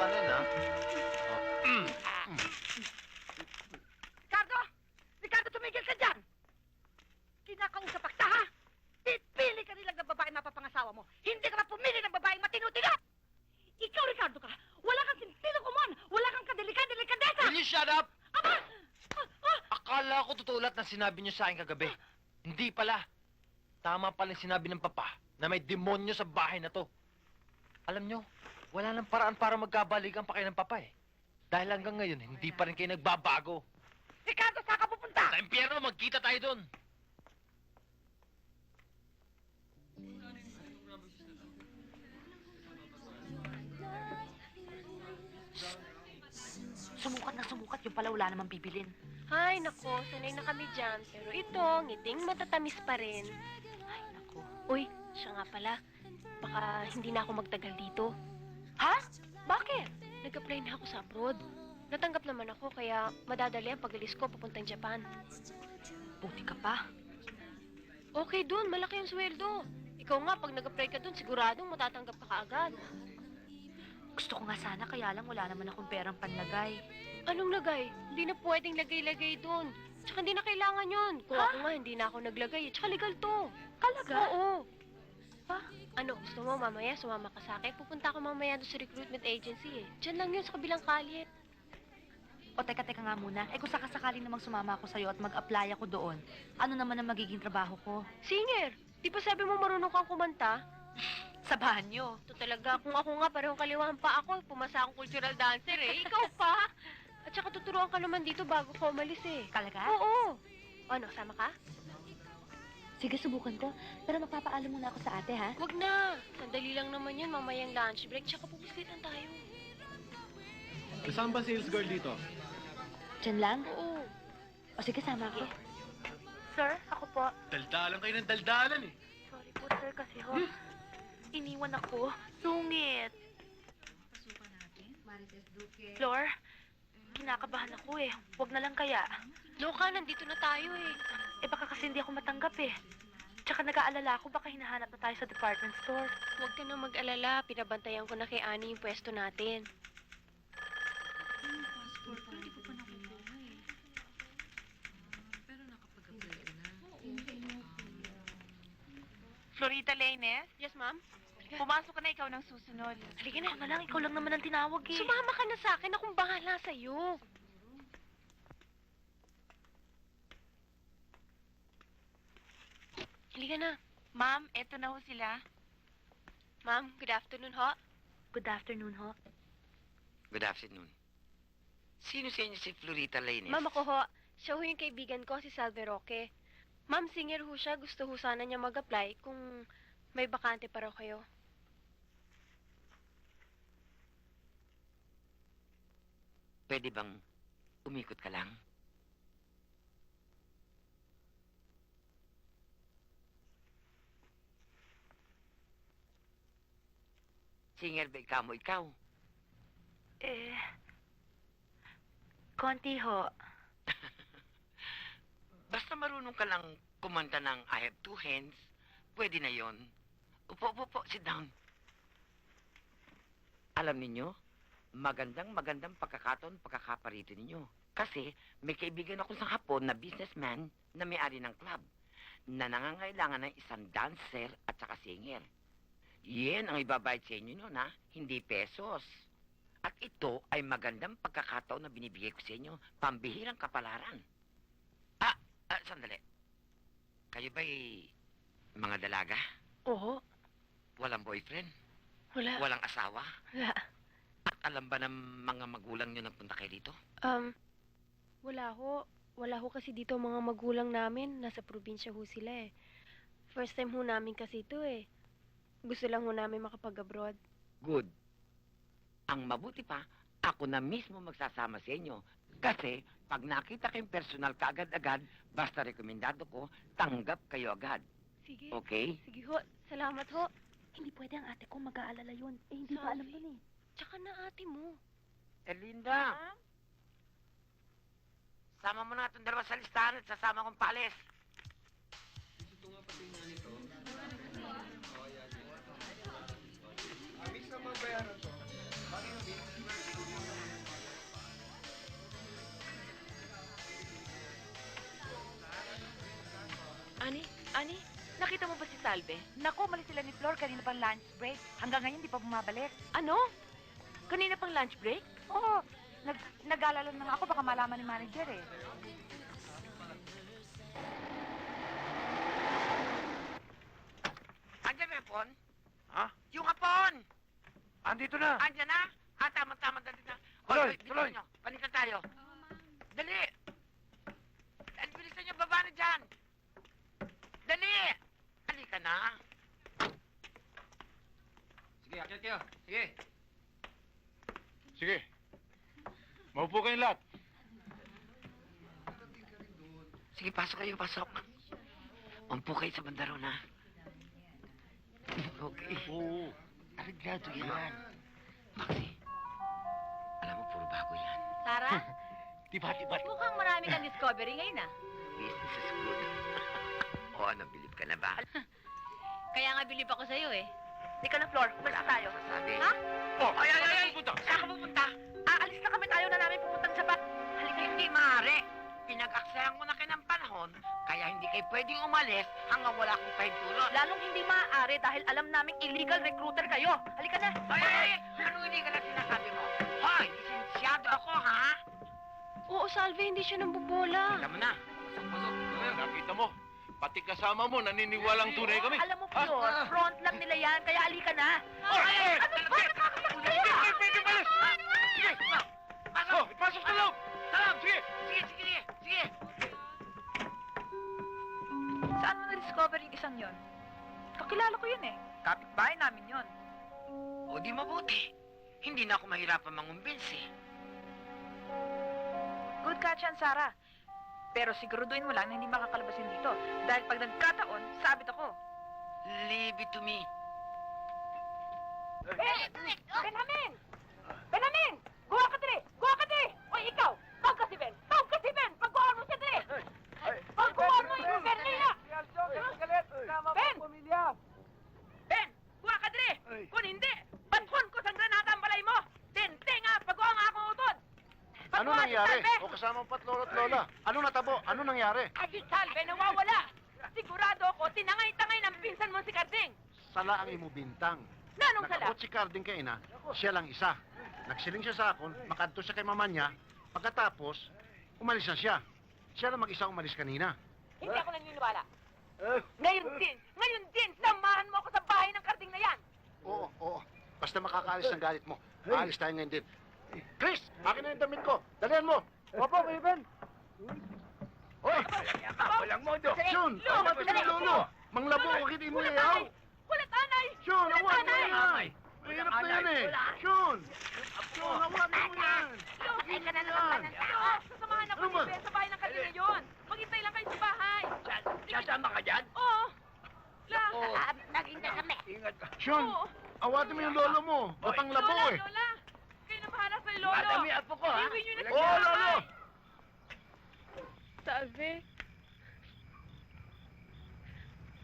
Ano na? Ricardo! Ricardo, tumigil ka dyan! Kinakausap kita, ha? Pipili ka nilang ng babae mapapangasawa mo. Hindi ka pa pumili ng babaeng matino-tino! Ikaw, Ricardo ka! Wala kang sentido kumon! Wala kang kadelikadesa! Will you shut up? Aba! Akala ko totoo lahat na sinabi niyo sa akin kagabi. Hindi pala. Tama pala yung sinabi ng papa na may demonyo sa bahay na to. Alam niyo, wala nang paraan para magkabalikan pa kayo ng papa eh. Dahil hanggang ngayon, hindi pa rin kayo nagbabago. Ricardo, saan ka pupunta? Sa impyerno, magkita tayo doon. Sumukat yung pala wala namang bibilin. Ay, nako, sanay na kami dyan. Pero ito, ngiting matatamis pa rin. Ay, naku. Uy, siya nga pala. Baka hindi na ako magtagal dito. Ha? Bakit? Nag-apply na ako sa abroad. Natanggap naman ako, kaya madadali ang pag-alis ko papuntang Japan. Buti ka pa. Okay dun, malaki ang sweldo. Ikaw nga, pag nag-apply ka dun, siguradong matatanggap ka kaagad. Gusto ko nga sana, kaya lang wala naman akong perang panlagay. Anong lagay? Hindi na pwedeng lagay-lagay dun. Tsaka hindi na kailangan yun. Kung ako nga, hindi na ako naglagay. Tsaka legal to. Talaga? Oo. Ha? Ano, gusto mo mamaya sumama ka sa akin? Pupunta ako mamaya doon sa recruitment agency eh. Diyan lang yun sa kabilang kalye. O teka nga muna. Eh kung sakasakaling namang sumama ako sa'yo at mag-apply ako doon, ano naman ang magiging trabaho ko? Singer! Di ba sabi mo marunong kang kumanta? Sa banyo. Ito talaga, kung ako nga parehong kaliwahan pa ako, pumasa akong cultural dancer eh. Ikaw pa! At saka tuturuan ka naman dito bago ka umalis eh. Talaga? Oo! Ano, sama ka? Sige, subukan ko. Pero magpapaalam muna ako sa ate, ha? Wag na! Sandali lang naman yun, mamayang lunch break, tsaka pupusitan tayo. Saan ba sales girl dito? Diyan lang? Oo. O sige, sama ako. Sir, ako po. Daldalan kayo ng daldalan eh. Sorry po, sir, kasi ho, iniwan ako. Sungit. Flor, kinakabahan ako eh. Huwag na lang kaya. Loka, nandito na tayo eh. Eh baka kasi hindi ako matanggap eh. Tsaka nag-aalala ako, baka hinahanap na tayo sa department store. Huwag ka na mag-alala, pinabantayan ko na kay Ani yung pwesto natin. Florita Lainez, Yes, ma'am? pumasok ka na ikaw ng susunod. Halika na, lang. Ikaw lang naman ang tinawag eh. Sumama ka na sa akin, akong bahala sa'yo. Halika na. Ma'am, eto na ho sila. Ma'am, good afternoon ho. Good afternoon, ho. Good afternoon. Sino sa inyo si Florita Lainez? Ma'am, ako ho. Siya ho yung kaibigan ko, si Salve Roque. Ma'am, singer ho siya. Gusto ho sana niya mag-apply kung may bakante pa raw kayo. Pwede bang umikot ka lang? Singer ba ikaw mo ikaw? Eh, konti ho. Basta marunong ka lang kumanta ng I Have Two Hands, pwede na yon. Upo, sit down. Alam ninyo, magandang pagkakataon pagkakaparito ninyo. Kasi may kaibigan ako sa Hapon na businessman na may-ari ng club na nangangailangan ng isang dancer at saka singer. Yan ang ibabayad sa inyo noon, ha? Hindi pesos. At ito ay magandang pagkakataon na binibigay ko sa inyo, pambihirang kapalaran. Ah, Sandali. Kayo ba'y mga dalaga? Oo. Walang boyfriend? Wala. Walang asawa? Wala. At alam ba ng mga magulang nyo nagpunta kayo dito? Wala ho. Wala ho kasi dito ang mga magulang namin. Nasa probinsya ho sila eh. First time ho namin kasi ito eh. Gusto lang ho namin makapag-abroad. Good. Ang mabuti pa, ako na mismo magsasama sa inyo. Kasi, pag nakita kayong personal kaagad-agad, basta rekomendado ko, tanggap kayo agad. Sige. Okay? Sige ho. Salamat ho. Hindi pwede ang ate ko mag-aalala yun. Eh, hindi pa alam nun eh. Tsaka na ate mo. Erlinda! Sama mo na itong dalawa sa listahan at sasama kong palis. Ani, nakita mo ba si Salve? Naku, malis sila ni Flor kanina pang lunch break. Hanggang ngayon, di pa bumabalik. Ano? Kanina pang lunch break? Oo, nag-alala na nga ako, baka malaman ni manager eh. Andiyan ba yung phone? Ha? Yung apon! Andito na! Andiyan na? Tama-tama, dali na. Tuloy, bilisan tuloy. nyo. Panitan tayo. Dali! Bilisan nyo, baba na dyan. Dali! Halika na. Sige, akit kayo. Sige. Sige. Maupo kayong lahat. Sige, pasok kayo, pasok. Umpo kayo sa bandaron, ha? Okay. Oo. Arigado yan. Maxi, alam mo, puro bago yan. Sarah, Diba? mukhang marami kang discovery ngayon ah. Business is good. Oo, nabilib ka na ba? Kaya nga bilib ako sa'yo eh. Di ka na, Flor. Umalis tayo. Sabi. Ha? Oh, ay! Saan ka pupunta? Aalis na kami tayo na namin pumuntang Japan. Halika, hindi maaari. Pinag-aksayan ko na kayo ng panahon, kaya hindi kayo pwedeng umalis hanggang wala akong pahintulot. Lalong hindi maaari dahil alam naming illegal recruiter kayo. Halika na. Ay! Anong hindi ka na sinasabi mo? Hoy, lisensyado ako, ha? Oo, Salve, hindi siya nambubola. Kita mo na. Pasok. Nakita mo, pati kasama mo, naniniwalang tunay kami. Alam mo, Flor, front lang nila yan, kaya halika na. Ay! Ano ba? Nakakapagod kayo? Pwede malis! Sige! Pasok! Oh, ipasok sa loob! Salam! Sige! Saan mo na-discover yung isang yon? Kakilala ko yun eh. Kapitbahay namin yon. O di mabuti. Hindi na ako mahirapan mangumbinsi. Good catch yan, Sarah. Pero siguraduhin mo lang na hindi makakalabasin dito. Dahil pag nagkataon, sabit ako. Leave it to me. Benjamin! Benjamin! Guha ka dire! Guha ka dire! Oy, ikaw! Tawag ka si Ben! Tawag ka si Ben! Pagkuhan mo siya dire! Pagkuhan mo yung Ben niya! Ben! Ben! Guha ka dire! Kung hindi, batkon ko sa granada ang balay mo! Tente nga! Pagkuhan nga akong utod! Ano nangyari? O kasama mo pat lolo at lola? Ano natabo? Ano nangyari? Adi Salve, nawawala! Sigurado ako, tinangay-tangay ng pinsan mo si Karding! Sala ang imo bintang. Nanong sala? Nakabot si Carding kay ina, siya lang isa. Nagsiling siya sa akon, makadto siya kay mama niya. Pagkatapos, umalis na siya. Siya lang mag-isa umalis kanina. Hindi ako naniniwala. Ngayon din, samahan mo ako sa bahay ng Karding na yan! Oo. Basta makakaalis ng galit mo. Aalis tayo ngayon din. Chris, akin na yung damit ko. Dalihan mo. Opo, Kuya Ben. Hoy! Walang modo. Jun, awatin mo yung lolo. Manglabo, huwag hindi mo iyaw. Walang anay! Jun, awatin mo Anay. yan. Mahirap na yan eh. Jun, awatin mo yan. Ay ka na naman! Sasamahan ako Ano ba? ni Ben sa bahay ng Karding na yun! Maghintay lang kayo sa bahay! Sasama ka dyan? Oo! La! Naging na kami. Ingat ka. Jun, awatin mo yung lolo mo. Batang labo Lola, eh. Lola! Kayo na bahala sa lolo! Madami apo ko, ha? Iwi nyo na Oo, siya! lolo. Salve,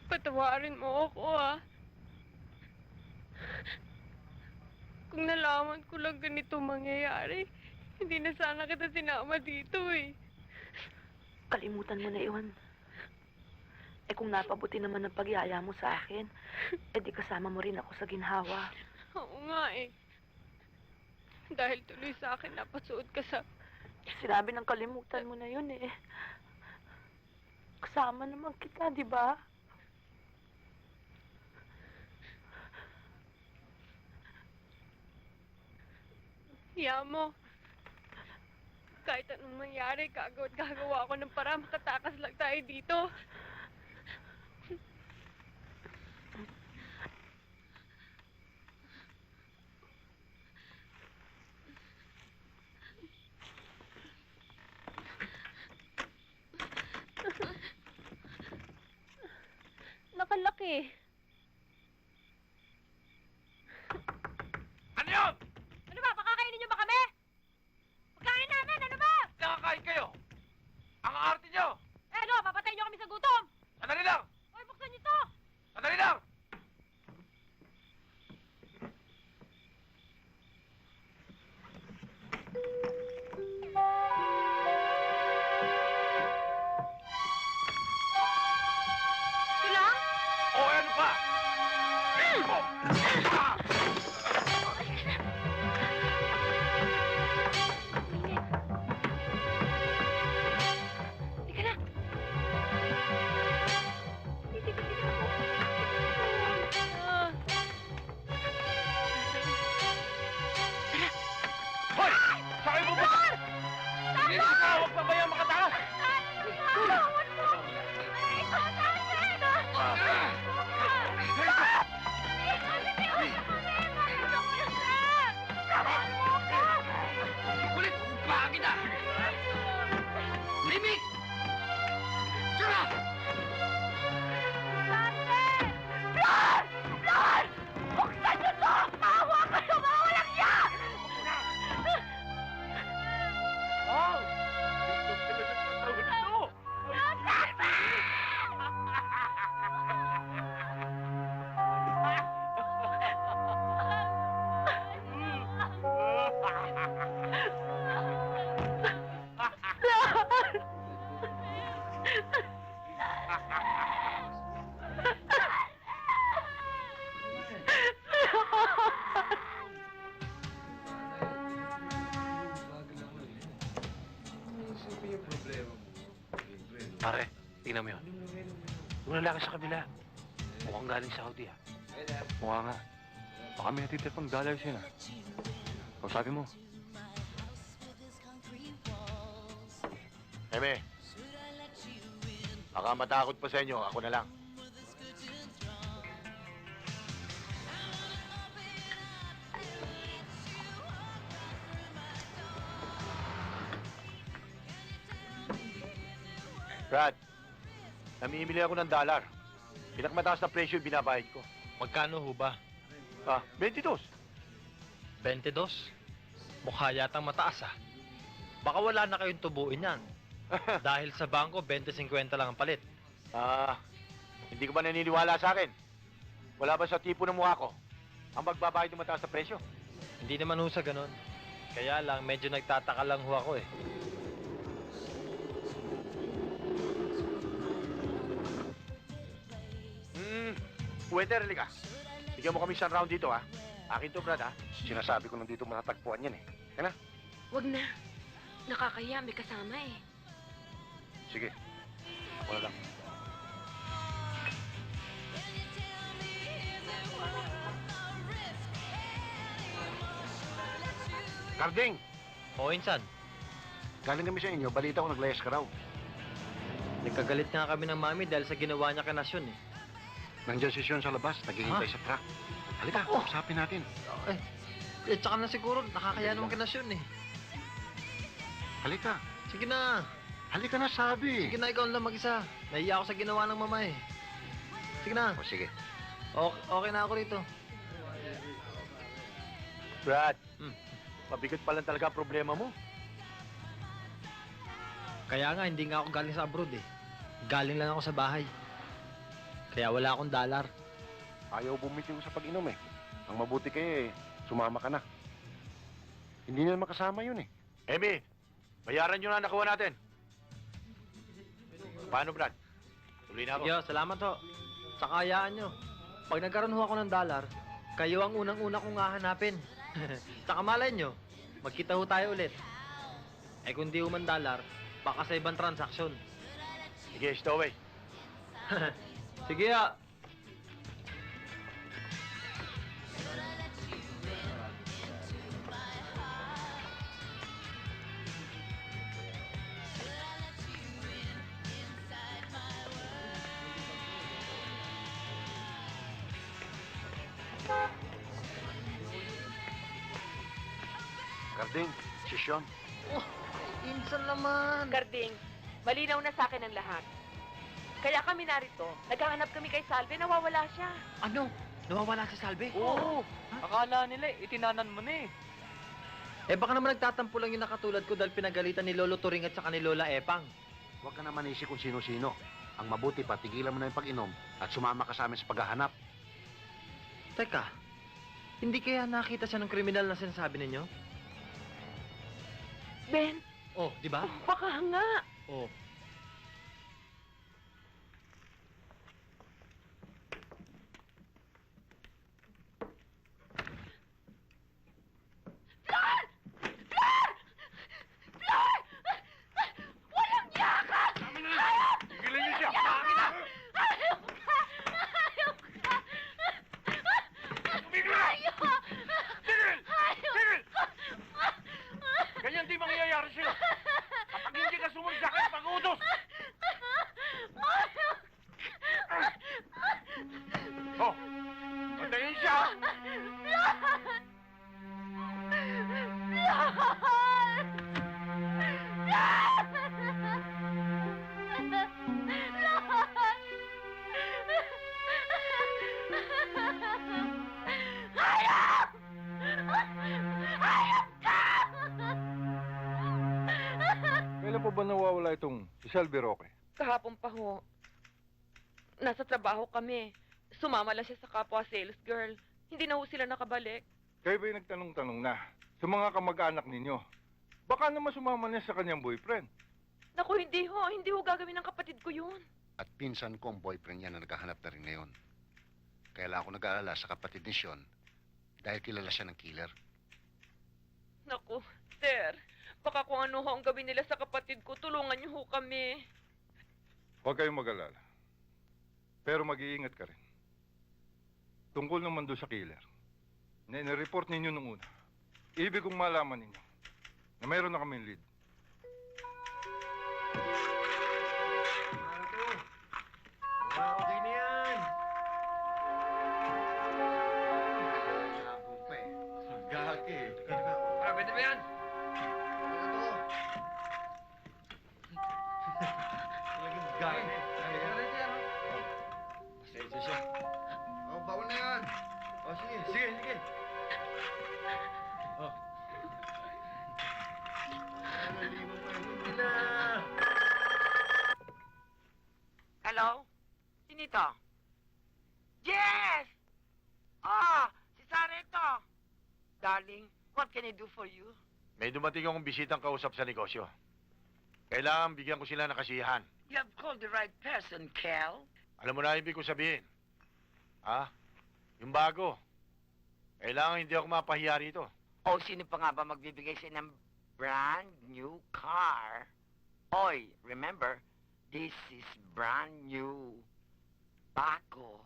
patawarin mo ako ah. Kung nalaman ko lang ganito mangyayari, hindi na sana kita sinama dito eh. Kalimutan mo na iwan. Eh kung napabuti naman ng pagyaya mo sa akin, eh di kasama mo rin ako sa ginhawa. Oo nga eh. Dahil tuloy sa akin napasuot ka sa... Sinabi ng kalimutan mo na yun eh. Kasama naman kita, di ba? Hiya mo. Kahit anong mangyari, gagawa ako ng para makatakas lang tayo dito. Nakalaki. Ano yun? Ano ba? Pakakainin niyo ba kami? Pagkain namin, ano ba? Nakakain kayo! Ang arte nyo! Eh, ano? Papatay niyo kami sa gutom! Sandali lang! Hoy, buksan niyo to! Sandali lang! Sila? O, ano pa? Tika na. Hoy! Saan kayo pupunta? Hindi na ka! Huwag pa ba yung makatakas? Kulit! Baka kita! Limit! Tara! Buksan niyo to! Maawa kayo! Mawalang yan! Oh! Pare, tingnan mo yun. Yung lalaki sa kabila. Mukhang galing Saudi, ah. Mukha nga. Baka may natitip pang dollars yun, ah. O sabi mo, Eme, baka matakot pa sa inyo. Ako na lang. Brad, namimili ako ng dollar. Pinakamataas na presyo yung binabayad ko. Magkano ho ba? 22. 22? Mukha yatang mataas, ah. Baka wala na kayong tubuin yan. Dahil sa bangko, 20-50 lang ang palit. Hindi ko ba naniniwala sa akin? Wala ba sa tipo ng mukha ko ang magbabayad ng mataas na presyo? Hindi naman ho sa ganun. Kaya lang, medyo nagtataka lang ho ako eh. Waiter, halika. Bigyan mo kami isang round dito, ha? Akin to, Brad, ha? Sinasabi ko nang dito matatagpuan yan, eh. Yan na. Wag na. Nakakahiya, may kasama eh. Sige. Ako na lang. Carding! O, insan, Galing kami sa inyo, balita ko naglayas ka raw. nagkagalit nga kami ng mami dahil sa ginawa niya kay Nasyon eh. Nandiyan si Sean sa labas, naghihintay sa truck. Halika, usapin natin. Tsaka na siguro, nakakaya naman kay Nasyon eh. Halika. Sige na. Halika na, sabi. Sige na, ikaw lang mag-isa. Nahiya ako sa ginawa ng mama eh. Sige na. O, sige. Okay na ako rito. Brad, mabigat pa lang talaga ang problema mo. Kaya nga, hindi nga ako galing sa abroad eh. Galing lang ako sa bahay. Kaya wala akong dollar. Ayaw bumitiw sa pag-inom eh. Ang mabuti kayo eh, sumama ka na. Hindi na naman kasama yun eh. Emi, bayaran nyo na nakuha natin. Paano, Brad? Tuloy na ako. Yo, salamat ho. Sa kayaan nyo. Pag nagkaroon ho ako ng dollar, kayo ang unang-una kong hahanapin. Tsaka malay nyo, magkita ho tayo ulit. Eh kung di ho man dollar, baka sa ibang transaksyon. Sige, stowaway. Sige ah. Garding, sisyon. Insan naman. Garding, malinaw na sa akin ang lahat. Kaya kami narito. Naghahanap kami kay Salve, nawawala siya. Ano? Nawawala si Salve? Oo. Akala nila itinanan mo na eh. Eh baka naman nagtatampo lang yung nakatulad ko dahil pinagalitan ni Lolo Turing at saka ni Lola Epang. Huwag ka naman isip kung sino-sino. Ang mabuti pa, tigilan mo na yung pag-inom at sumama ka sa amin sa paghahanap. Teka, hindi kaya nakita siya ng kriminal na sinasabi ninyo? Ben, Oh, di ba? baka nga. Oh. Walang yaka! Tigilan niyo siya! Bakit na? Ganyan di mangyayari sila. Kapag hindi ka sumunod sa akin, pag-utos! Oh, patayin siya! Kailan pa ba nawawala itong si Salve Roque? Kahapon pa ho. Nasa trabaho kami. Sumama lang siya sa kapwa sales girl. Hindi na ho sila nakabalik. Kayo ba'y nagtanong-tanong na sa mga kamag-anak ninyo? Baka naman sumama niya sa kanyang boyfriend. Naku, hindi ho. Hindi ho gagawin ng kapatid ko yun. At pinsan ko ang boyfriend niya na naghahanap na rin ngayon. Kaya lang ako nag-aalala sa kapatid ni Sean dahil kilala siya ng killer. Naku, sir. Baka kung ano ho ang gawin nila sa kapatid ko, tulungan niyo ho kami. Huwag kayong mag-alala. Pero mag-iingat ka rin. Tungkol naman doon sa killer, na inireport ninyo nung una, ibig kong malaman ninyo na mayroon na kaming lead. Okay na yan. Gagi. Pwede ba yan? Gagi. Pasensya siya. Oh, bawal na yan. Oh, sige, sige, sige. Oh. Hello? Sino ito? Yes! Ah, si Sarah ito. Darling, what can I do for you? May dumating akong bisitang kausap sa negosyo. Kailangan bigyan ko sila ng kasiyahan. You have called the right person, Kel. Alam mo na ibig ko sabihin. Ha? Yung bago. Kailangan hindi ako mapahiya rito. O sino pa nga ba magbibigay sa ng brand new car? Oy, remember, this is brand new. Bago.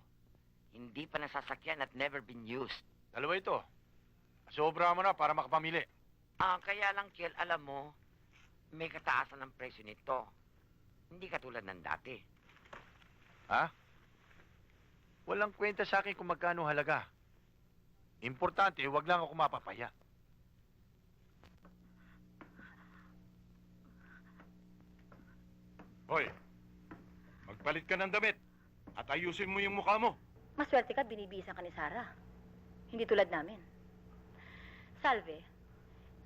Hindi pa nasasakyan at never been used. Dalawa ito. Sobra mo na para makapamili. Kaya lang, Kel, alam mo, may kataasan ng presyo nito. Hindi katulad ng dati. Ha? Walang kwenta sa akin kung magkano halaga. Importante, wag lang ako mapapaya. Hoy, magpalit ka ng damit at ayusin mo yung mukha mo. Maswerte ka, binibisan ka ni Sarah. Hindi tulad namin. Salve,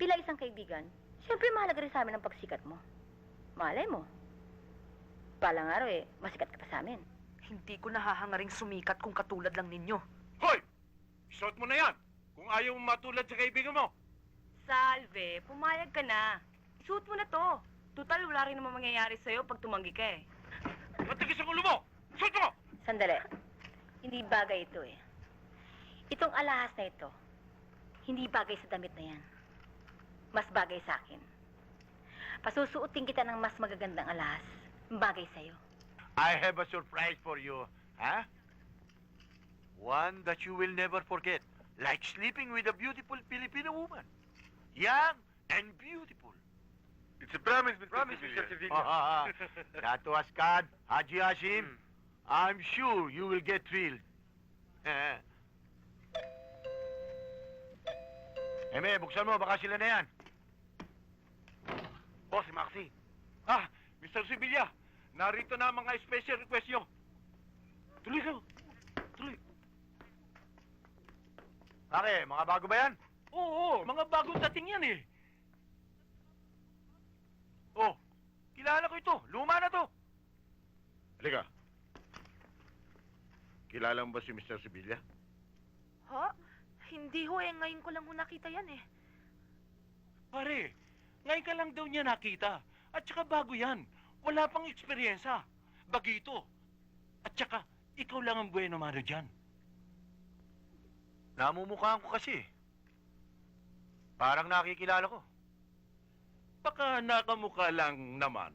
pila isang kaibigan, siyempre mahalaga rin sa amin ang pagsikat mo. Malay mo. Palang araw masikat ka pa sa amin. Hindi ko nahahangaring sumikat kung katulad lang ninyo. Hoy! Isuot mo na yan kung ayaw mo matulad sa kaibigan mo. Salve, pumayag ka na. Isuot mo na to. Total, wala rin naman mangyayari sa'yo pag tumanggi ka eh. Matigis ang ulo mo! Isuot mo! Sandali. Hindi bagay ito eh. Itong alahas na ito, hindi bagay sa damit na yan. Mas bagay sa akin. Pasusuotin kita ng mas magagandang alahas. Bagay sa'yo. I have a surprise for you. Huh? One that you will never forget. Like sleeping with a beautiful Filipino woman. Young and beautiful. It's a promise, Mr. Sevilla. Dato Ascad, Haji Hashim, I'm sure you will get thrilled. Eme, buksan mo, baka sila na yan. Si Maxi. Ah, Mr. Sevilla, narito na ang mga special request nyo. Tuloy ka. Tuloy. Pare, mga bago ba yan? Oo, mga bagong dating yan eh. Oh, kilala ko ito. Luma na to. Halika. Kilala mo ba si Mr. Sevilla? Ho? Hindi ho eh. Ngayon ko lang ho nakita yan eh. Pare, ngayon ka lang daw niya nakita. At saka bago yan. Wala pang eksperyensa. Bagito. At saka, ikaw lang ang bueno mano dyan. Namumukhaan ko kasi. Parang nakikilala ko. Baka nakamukha lang naman.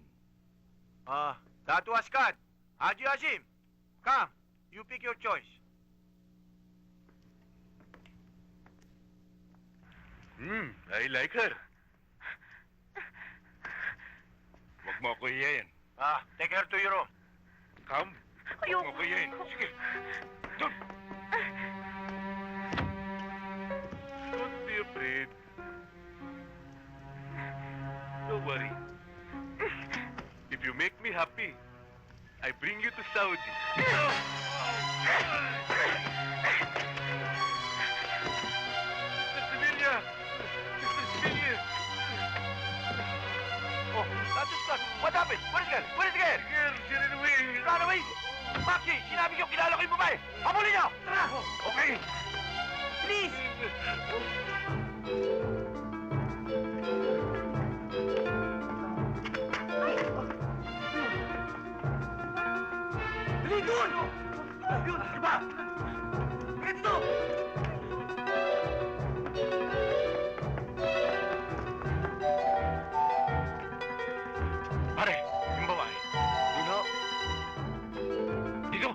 Dato Ascad, Haji Hashim, come, you pick your choice. I like her. Huwag mo ako iyayin. Take her to your room. Come. Huwag mo ako iyayin. Sige. Doon. Don't be afraid. Don't worry. If you make me happy, I bring you to Saudi. Mr. Sevilla! Mr. Sevilla! Oh, Dato Ascad, what happened? Where is the girl? Where is the girl? Girl, she ran away. Run away! Maxi, sinabi ko, kilala ko yung babae. Habulin niyo! Tara! Okay. Please! Dali doon! Yun, iba! Ito! Pare, yung babae. Dino! Dito.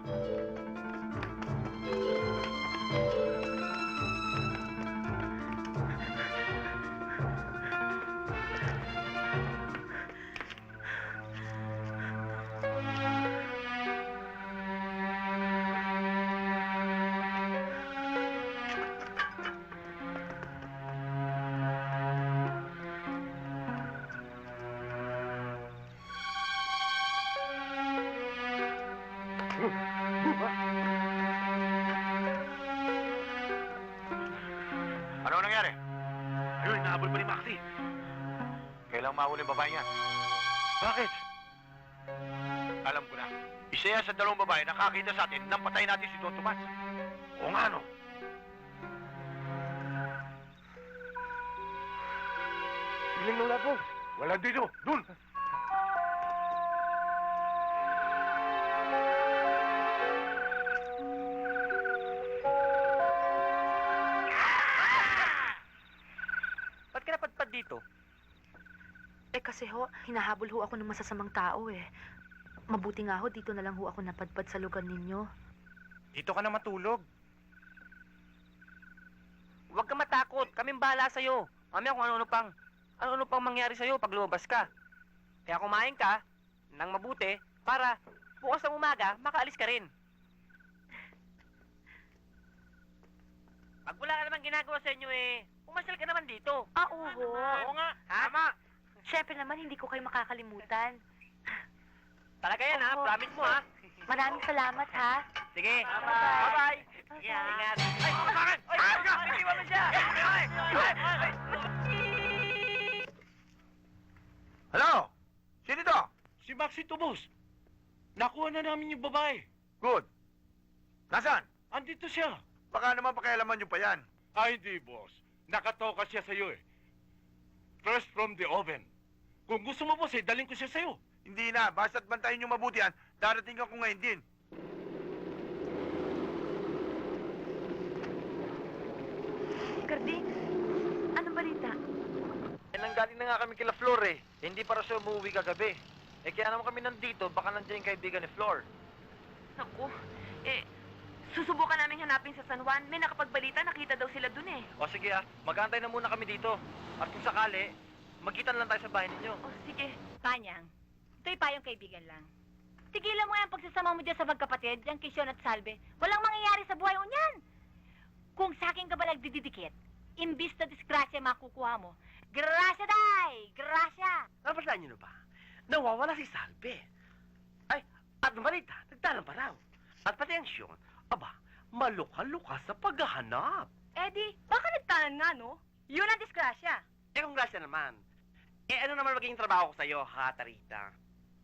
Ano nangyari? Ayun, nahabol pa ni Maxi. Kailang mahuli ang babae niya. Bakit? Alam ko na. Isa yan sa dalawang babae nakakita sa atin nang patay natin si Don Tomas. Oo nga, no? Siling lola ko. Wala dito. Dun. Ba't ka napadpad dito? Eh kasi ho, hinahabol ho ako ng masasamang tao eh. Mabuti nga ho, dito na lang ho ako napadpad sa lugar ninyo. Dito ka na matulog. Huwag ka matakot. Kaming bahala sa'yo. Mamaya kung ano-ano pang mangyari sa'yo pag lumabas ka. Kaya kumain ka ng mabuti para bukas ng umaga, makaalis ka rin. Pag wala ka naman ginagawa sa inyo eh, umasal ka naman dito. Ah, oo. Oo nga. Tama. Siyempre naman, hindi ko kayo makakalimutan. Talaga yan ha. Oo. Promise mo ha. Maraming salamat ha. Sige. Bye-bye. Bye-bye. Ingat. Ay, bakit? Ay, hindi mo siya. Hello? Sino ito? Si Maxi Tubos. Nakuha na namin yung babae. Good. Nasaan? Andito siya. Baka naman pakialaman nyo pa yan. Ay, hindi, boss. Nakatoka siya sa'yo eh. Fresh from the oven. Kung gusto mo, boss, eh, daling ko siya sa'yo. Hindi na. Basta't bantayin nyo mabuti yan. Darating ako ngayon din. Carding, anong balita? Nanggaling na nga kami kila Flor eh. Hindi para siya umuwi kagabi. kaya naman kami nandito, baka nandiyan yung kaibigan ni Flor. Naku, susubukan namin hanapin sa San Juan. May nakapagbalita, nakita daw sila dun eh. O sige magantay na muna kami dito. At kung sakali, magkita lang tayo sa bahay ninyo. O sige. Panyang, ito'y payong kaibigan lang. Tigilan mo yung pagsasama mo dyan sa magkapatid, yung Kisyon at Salve. Walang mangyayari sa buhay mo niyan. Kung sa akin ka ba nagdidikit, imbis na disgrasya makukuha mo, grasya day! Grasya! Napasaan niyo na ba? Nawawala si Salve. Ay, at balita, nagtalang pa raw. At pati ang Syon, aba, malukha-lukha sa paghahanap. Eddie, baka nagtanan nga, no? Yun ang disgrasya. Kung grasya naman. Ano naman magiging trabaho ko sa'yo, ha, Tarita?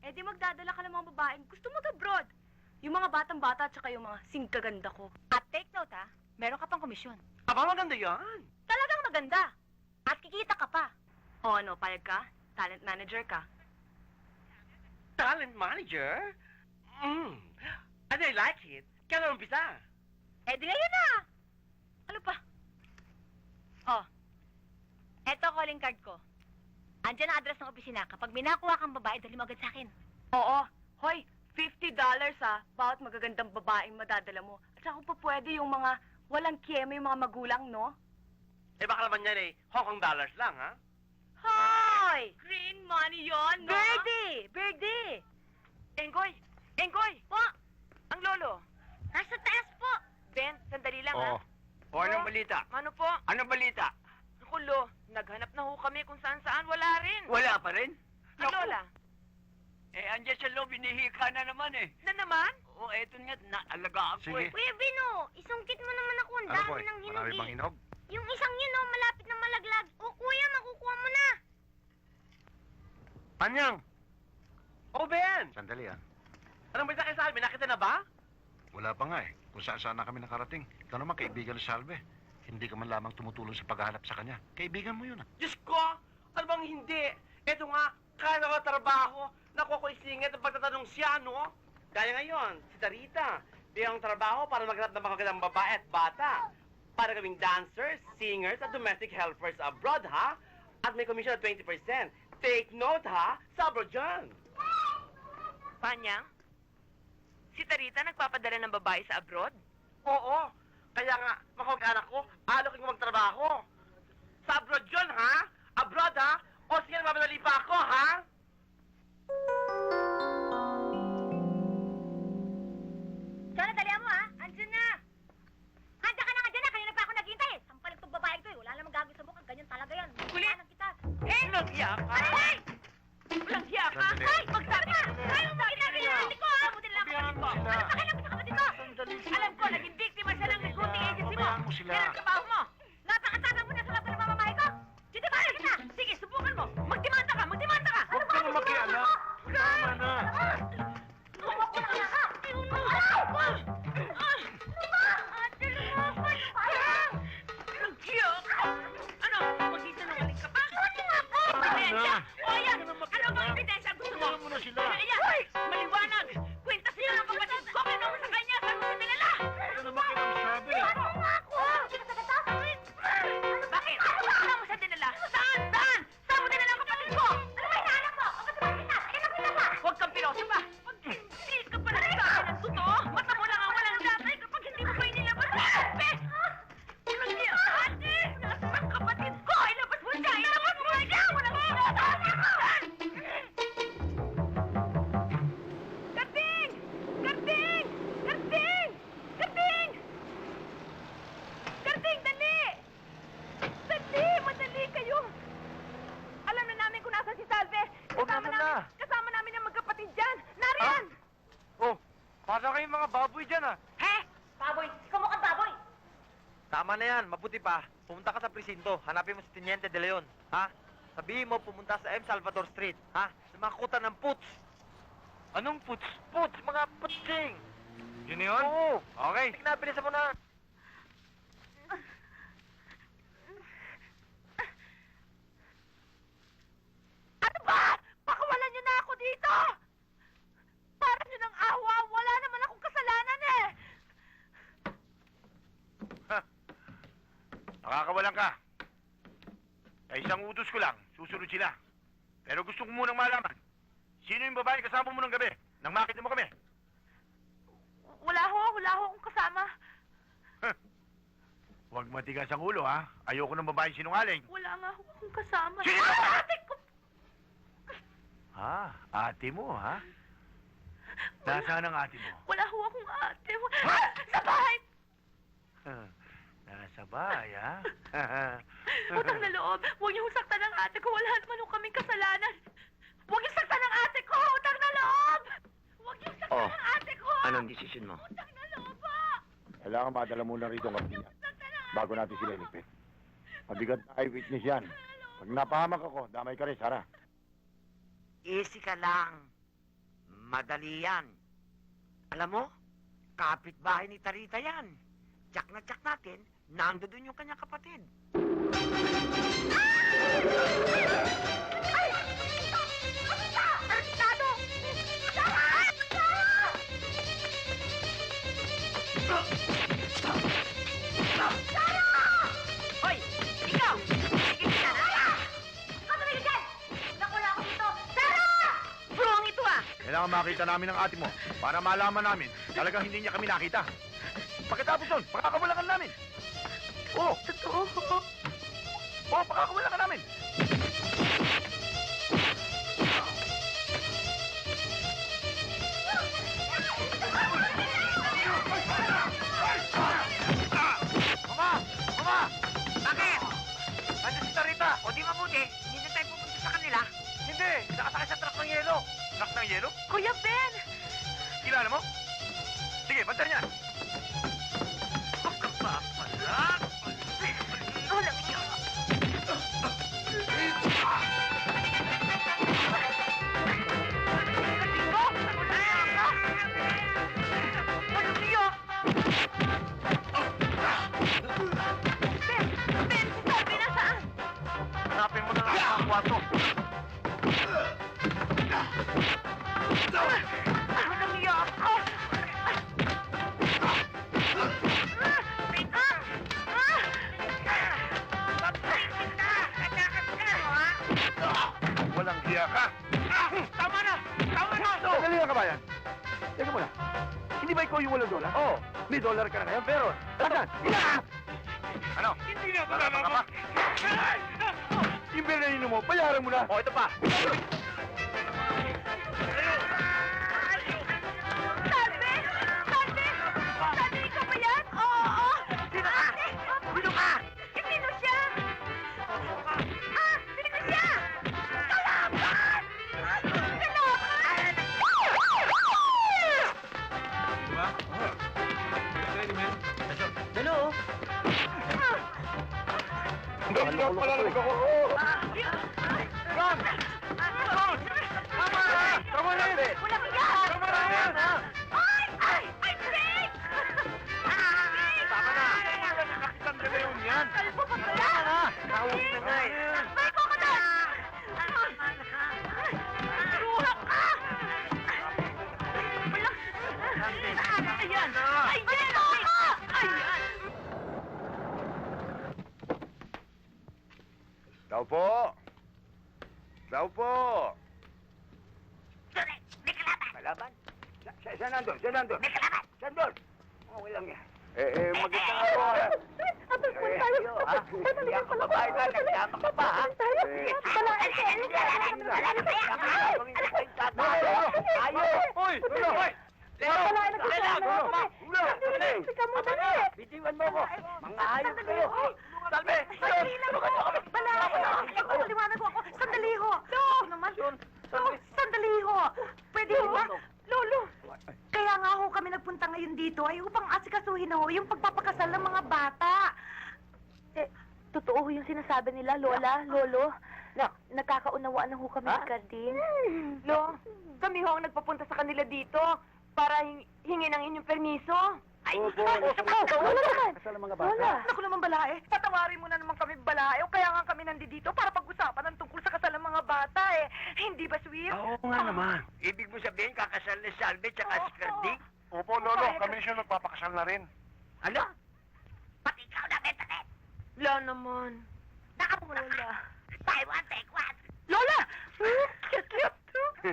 Eddie, magdadala ka ng mga babaeng gusto mag-abroad. Yung mga batang-bata at saka yung mga singkaganda ko. At take note, ha? Meron ka pang komisyon. Aba, maganda yan. Talagang maganda. At kikita ka pa. O ano, payag ka? Talent manager ka. Talent manager? And I like it. Kailan umpisa? Eddie, ngayon na! Ano pa? Oh, eto calling card ko. Andiyan ang address ng opisina. Kapag may nakuha kang babae, dali mo agad sa akin. Oo. Hoy, $50 bawat magagandang babaeng madadala mo. At saka kung pa pwede yung mga walang kiyeme, yung mga magulang, no? Baka naman yan Hong Kong dollars lang, ha? Hoy! Green money yon, no? Birdie! Enggoy! Enggoy! Po! Ang lolo! Nasa taas po! Ben, sandali lang, Oo. ha? O, anong balita? Ano po? Anong balita? Kulo, naghanap na ho kami kung saan-saan. Wala rin. Wala pa rin? Ang lola. Andiyan sa loob, hinihika na naman Na naman? Oo, eto nga, naalagaan ko Sige. Kuya Bino, isungkit mo naman ako. Ang Ano dami po ng hinog Marami bang hinog? Yung isang yun, oh, malapit na malaglag. O kuya, makukuha mo na. Panyang! Oh, Ben! Sandali Anong balita kay Salve? Nakita na ba? Wala pa nga Kung saan na kami nakarating. Ikaw naman, kaibigan ni Salve. Hindi ka man lamang tumutulong sa paghahanap sa kanya. Kaibigan mo yun Diyos ko! Ano bang hindi? Eto nga, kaya ko trabaho. Nakuha ko isingit ang pagtatanong siya, no? Kaya ngayon, si Tarita, bigyan ang trabaho para maghanap ng magagandang babae at bata. Para gawing dancers, singers, at domestic helpers abroad, ha? At may commission of 20%. Take note, ha? Sa abroad dyan. Panyang? Si Tarita nagpapadala ng babae sa abroad? Oo. Kaya nga, makapag-anak ko, alokin ko magtrabaho. Sa abroad yun, ha? Abroad, ha? O sige, mamadali pa ako, ha? Sana, dalihan mo, ha? Andiyan na! Handa ka na nga dyan, ha? Kanina pa ako naghintay, eh. Sampalin tong babae ito, eh. Wala namang gagawin sa mukha. Ganyan talaga yan. Kulit! Anak kita. Walang hiya ka. Ay! Walang hiya ka! Sandali. Ay! Magsabi ka! Ay, mo ginagawa ko, ha? Buti lang ako. Ano pa kailan mo sa kapatid ko? Alam ko, naging biktima siya ng recruiting agency mo. Pabayaan mo sila. Yan ang trabaho mo. Napakatapang mo na sa laban ng mamamahay ko. Dito ba? Kita! Sige, subukan mo. Magdemanda ka, magdemanda ka. Huwag ka na makialam. Tama na. Ano? Magsisinungaling ka pa? Ebidensya? O yan! Ano bang ebidensya gusto mo? Tama mo na sila. Ayan! Maliwanag! Kwenta sila ng kapatid ko! Kinuha sa kanya! Saan mo dinala? Ano naman kinamsabi? Bakit? Saan mo siya dinala? Saan? Saan? Saan mo dinala ang kapatid ko? Ano ba hinahanap mo? Huwag kang piloso pa! Hindi ka pa nagsasabi ng totoo! Mata mo lang ang walang datay kapag hindi mo pa inilabas ang kape! Walang niya! Ate! Nasaan ang kapatid ko? Ilabas mo siya! Ilabas mo siya! Walang sinasabi! Karding! Karding! Karding! Karding! Karding, dali! Dali! Madali kayo! Alam na namin kung nasan si Salve! Kasama namin ang magkapatid dyan! Nariyan! Oh, para kayong mga baboy dyan, He? Baboy! Ikaw mukhang baboy! Tama na yan, mabuti pa. Pumunta ka sa presinto, hanapin mo si Teniente De Leon, ha? Sabihin mo, pumunta sa M. Salvador Street, ha? Sa mga kuta ng puts. Anong puts? Puts, mga putsing. Yun yun? Oo. Okay. Pinabilisan mo na. Ano ba? Pakawalan niyo na ako dito! Para niyo ng awa, wala naman akong kasalanan eh! Nakakawalan ka. Sa isang utos ko lang, susunod sila. Pero gusto ko munang malaman, Sino yung babae kasama mo ng gabi? Nang makita mo kami? Wala ho akong kasama. Huwag matigas ang ulo, ha? Ayoko ng babaeng sinungaling. Wala nga ho akong kasama. Sino ba? Ate ko! Ate mo, ha? Nasaan ang ate mo? Wala ho akong ate. Sa bahay! Nasa bahay, ha? Utang na loob. Huwag niyo saktan ang ate ko. Wala naman ho kaming kasalanan. Huwag niyo saktan ang ate ko! Utang na loob! Huwag niyo saktan ang ate ko! Anong desisyon mo? Utang na loob po! Kailangan madala muna rito ang kapatid niya bago natin sila ilipit. Mabigat na eyewitness yan. Pag napahamak ako, damay ka rin, Sarah. Easy ka lang. Madali yan. Alam mo, kapitbahay ni Tarita yan. Tsak na tsak natin, nando doon yung kanyang kapatid. Hoy! Ikaw! Sige ka na! Tumigil dyan! Nakula ako dito! Sarah! Burong ito ah! Kailangan makita namin ang ate mo para malaman namin talagang hindi niya kami nakita. Pagkatapos nun, pakakawalan namin. Oo. Totoo. Oo, pakakawalan namin. Mama! Mama! Bakit? Nandun si Tarita. O di mabuti, hindi na tayo pupunta sa kanila. Hindi! Nakasakay sa truck ng yelo. Truck ng yelo? Kuya Ben! Kilala mo? Sige, banta niya. Alam niyo. Hanapin mo na lang ang kwarto. Walang hiya ka. Tama na! Tama na! Sandali lang, kabayan. Teka muna. Hindi ba ikaw yung walang dolar? Oo. May dollar ka na ngayon, pero... Saan? Ano? Hindi na ako Wala ka lalaban! pa? Yung berenino mo, bayaran mo na. O, ito pa. Sabi, ikaw ba yan? Oo! Sino ka? Sino ka? Sino siya? Sino ka siya? Kalaban! Kalaban! Diba? Ready, man? Hello? Hindi ako palalamig ako. Ron! Ron! Tama na! Tama na yun! Walang hiya! Tama na yan! Ay, break! Tama na! Nakakitang nila yun yan! Kalbo pa pala! Tama na! Nahuli na nga eh! Ay, kokodot! Ruha ka! Walang... Ayan! Ayan! Ayan! Tao po! Tao po! Kalaban? Saan nandun? Saan nandun? May kalaban! Saan doon? Okay lang yan. Maganda nga po. Hindi ako babae na. Nagsama ka pa, ha? Tayo! Uy! Uy! Bitiwan mo ko! Mga hayop kayo! Salve! Paliwanag ko ako. Sandali ho. Ako naman. Sandali ho. Pwede ho ba? Lolo. Kaya nga ho kami nagpunta ngayon dito ay upang asikasuhin ho yung pagpapakasal ng mga bata. Totoo yung sinasabi nila, Lola, Lolo. Nagkakaunawaan na ho kami ni Cardin. Lo, kami ho ang nagpapunta sa kanila dito para hingin ang inyong permiso. Ay, Wala naman. Kasal ang mga Wala. Naku naman balae. Patawarin mo na naman kami balae. O kaya nga kami nandito para pag-usapan ng tungkol sa kasal ng mga bata eh. Hindi ba, sweet? Oo nga naman. Ibig mo sabihin, kakasal ni Salve tsaka si Cardi? Opo, Lolo. Kami siya nagpapakasal na rin. Ano? Pati ikaw na, Betanet. Wala naman. Nakamula. Lola. Buy one, take one. Lola! Cute.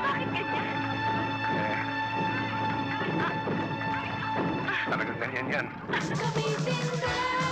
Bakit ganyan? Talagang ganyan yan. Kami din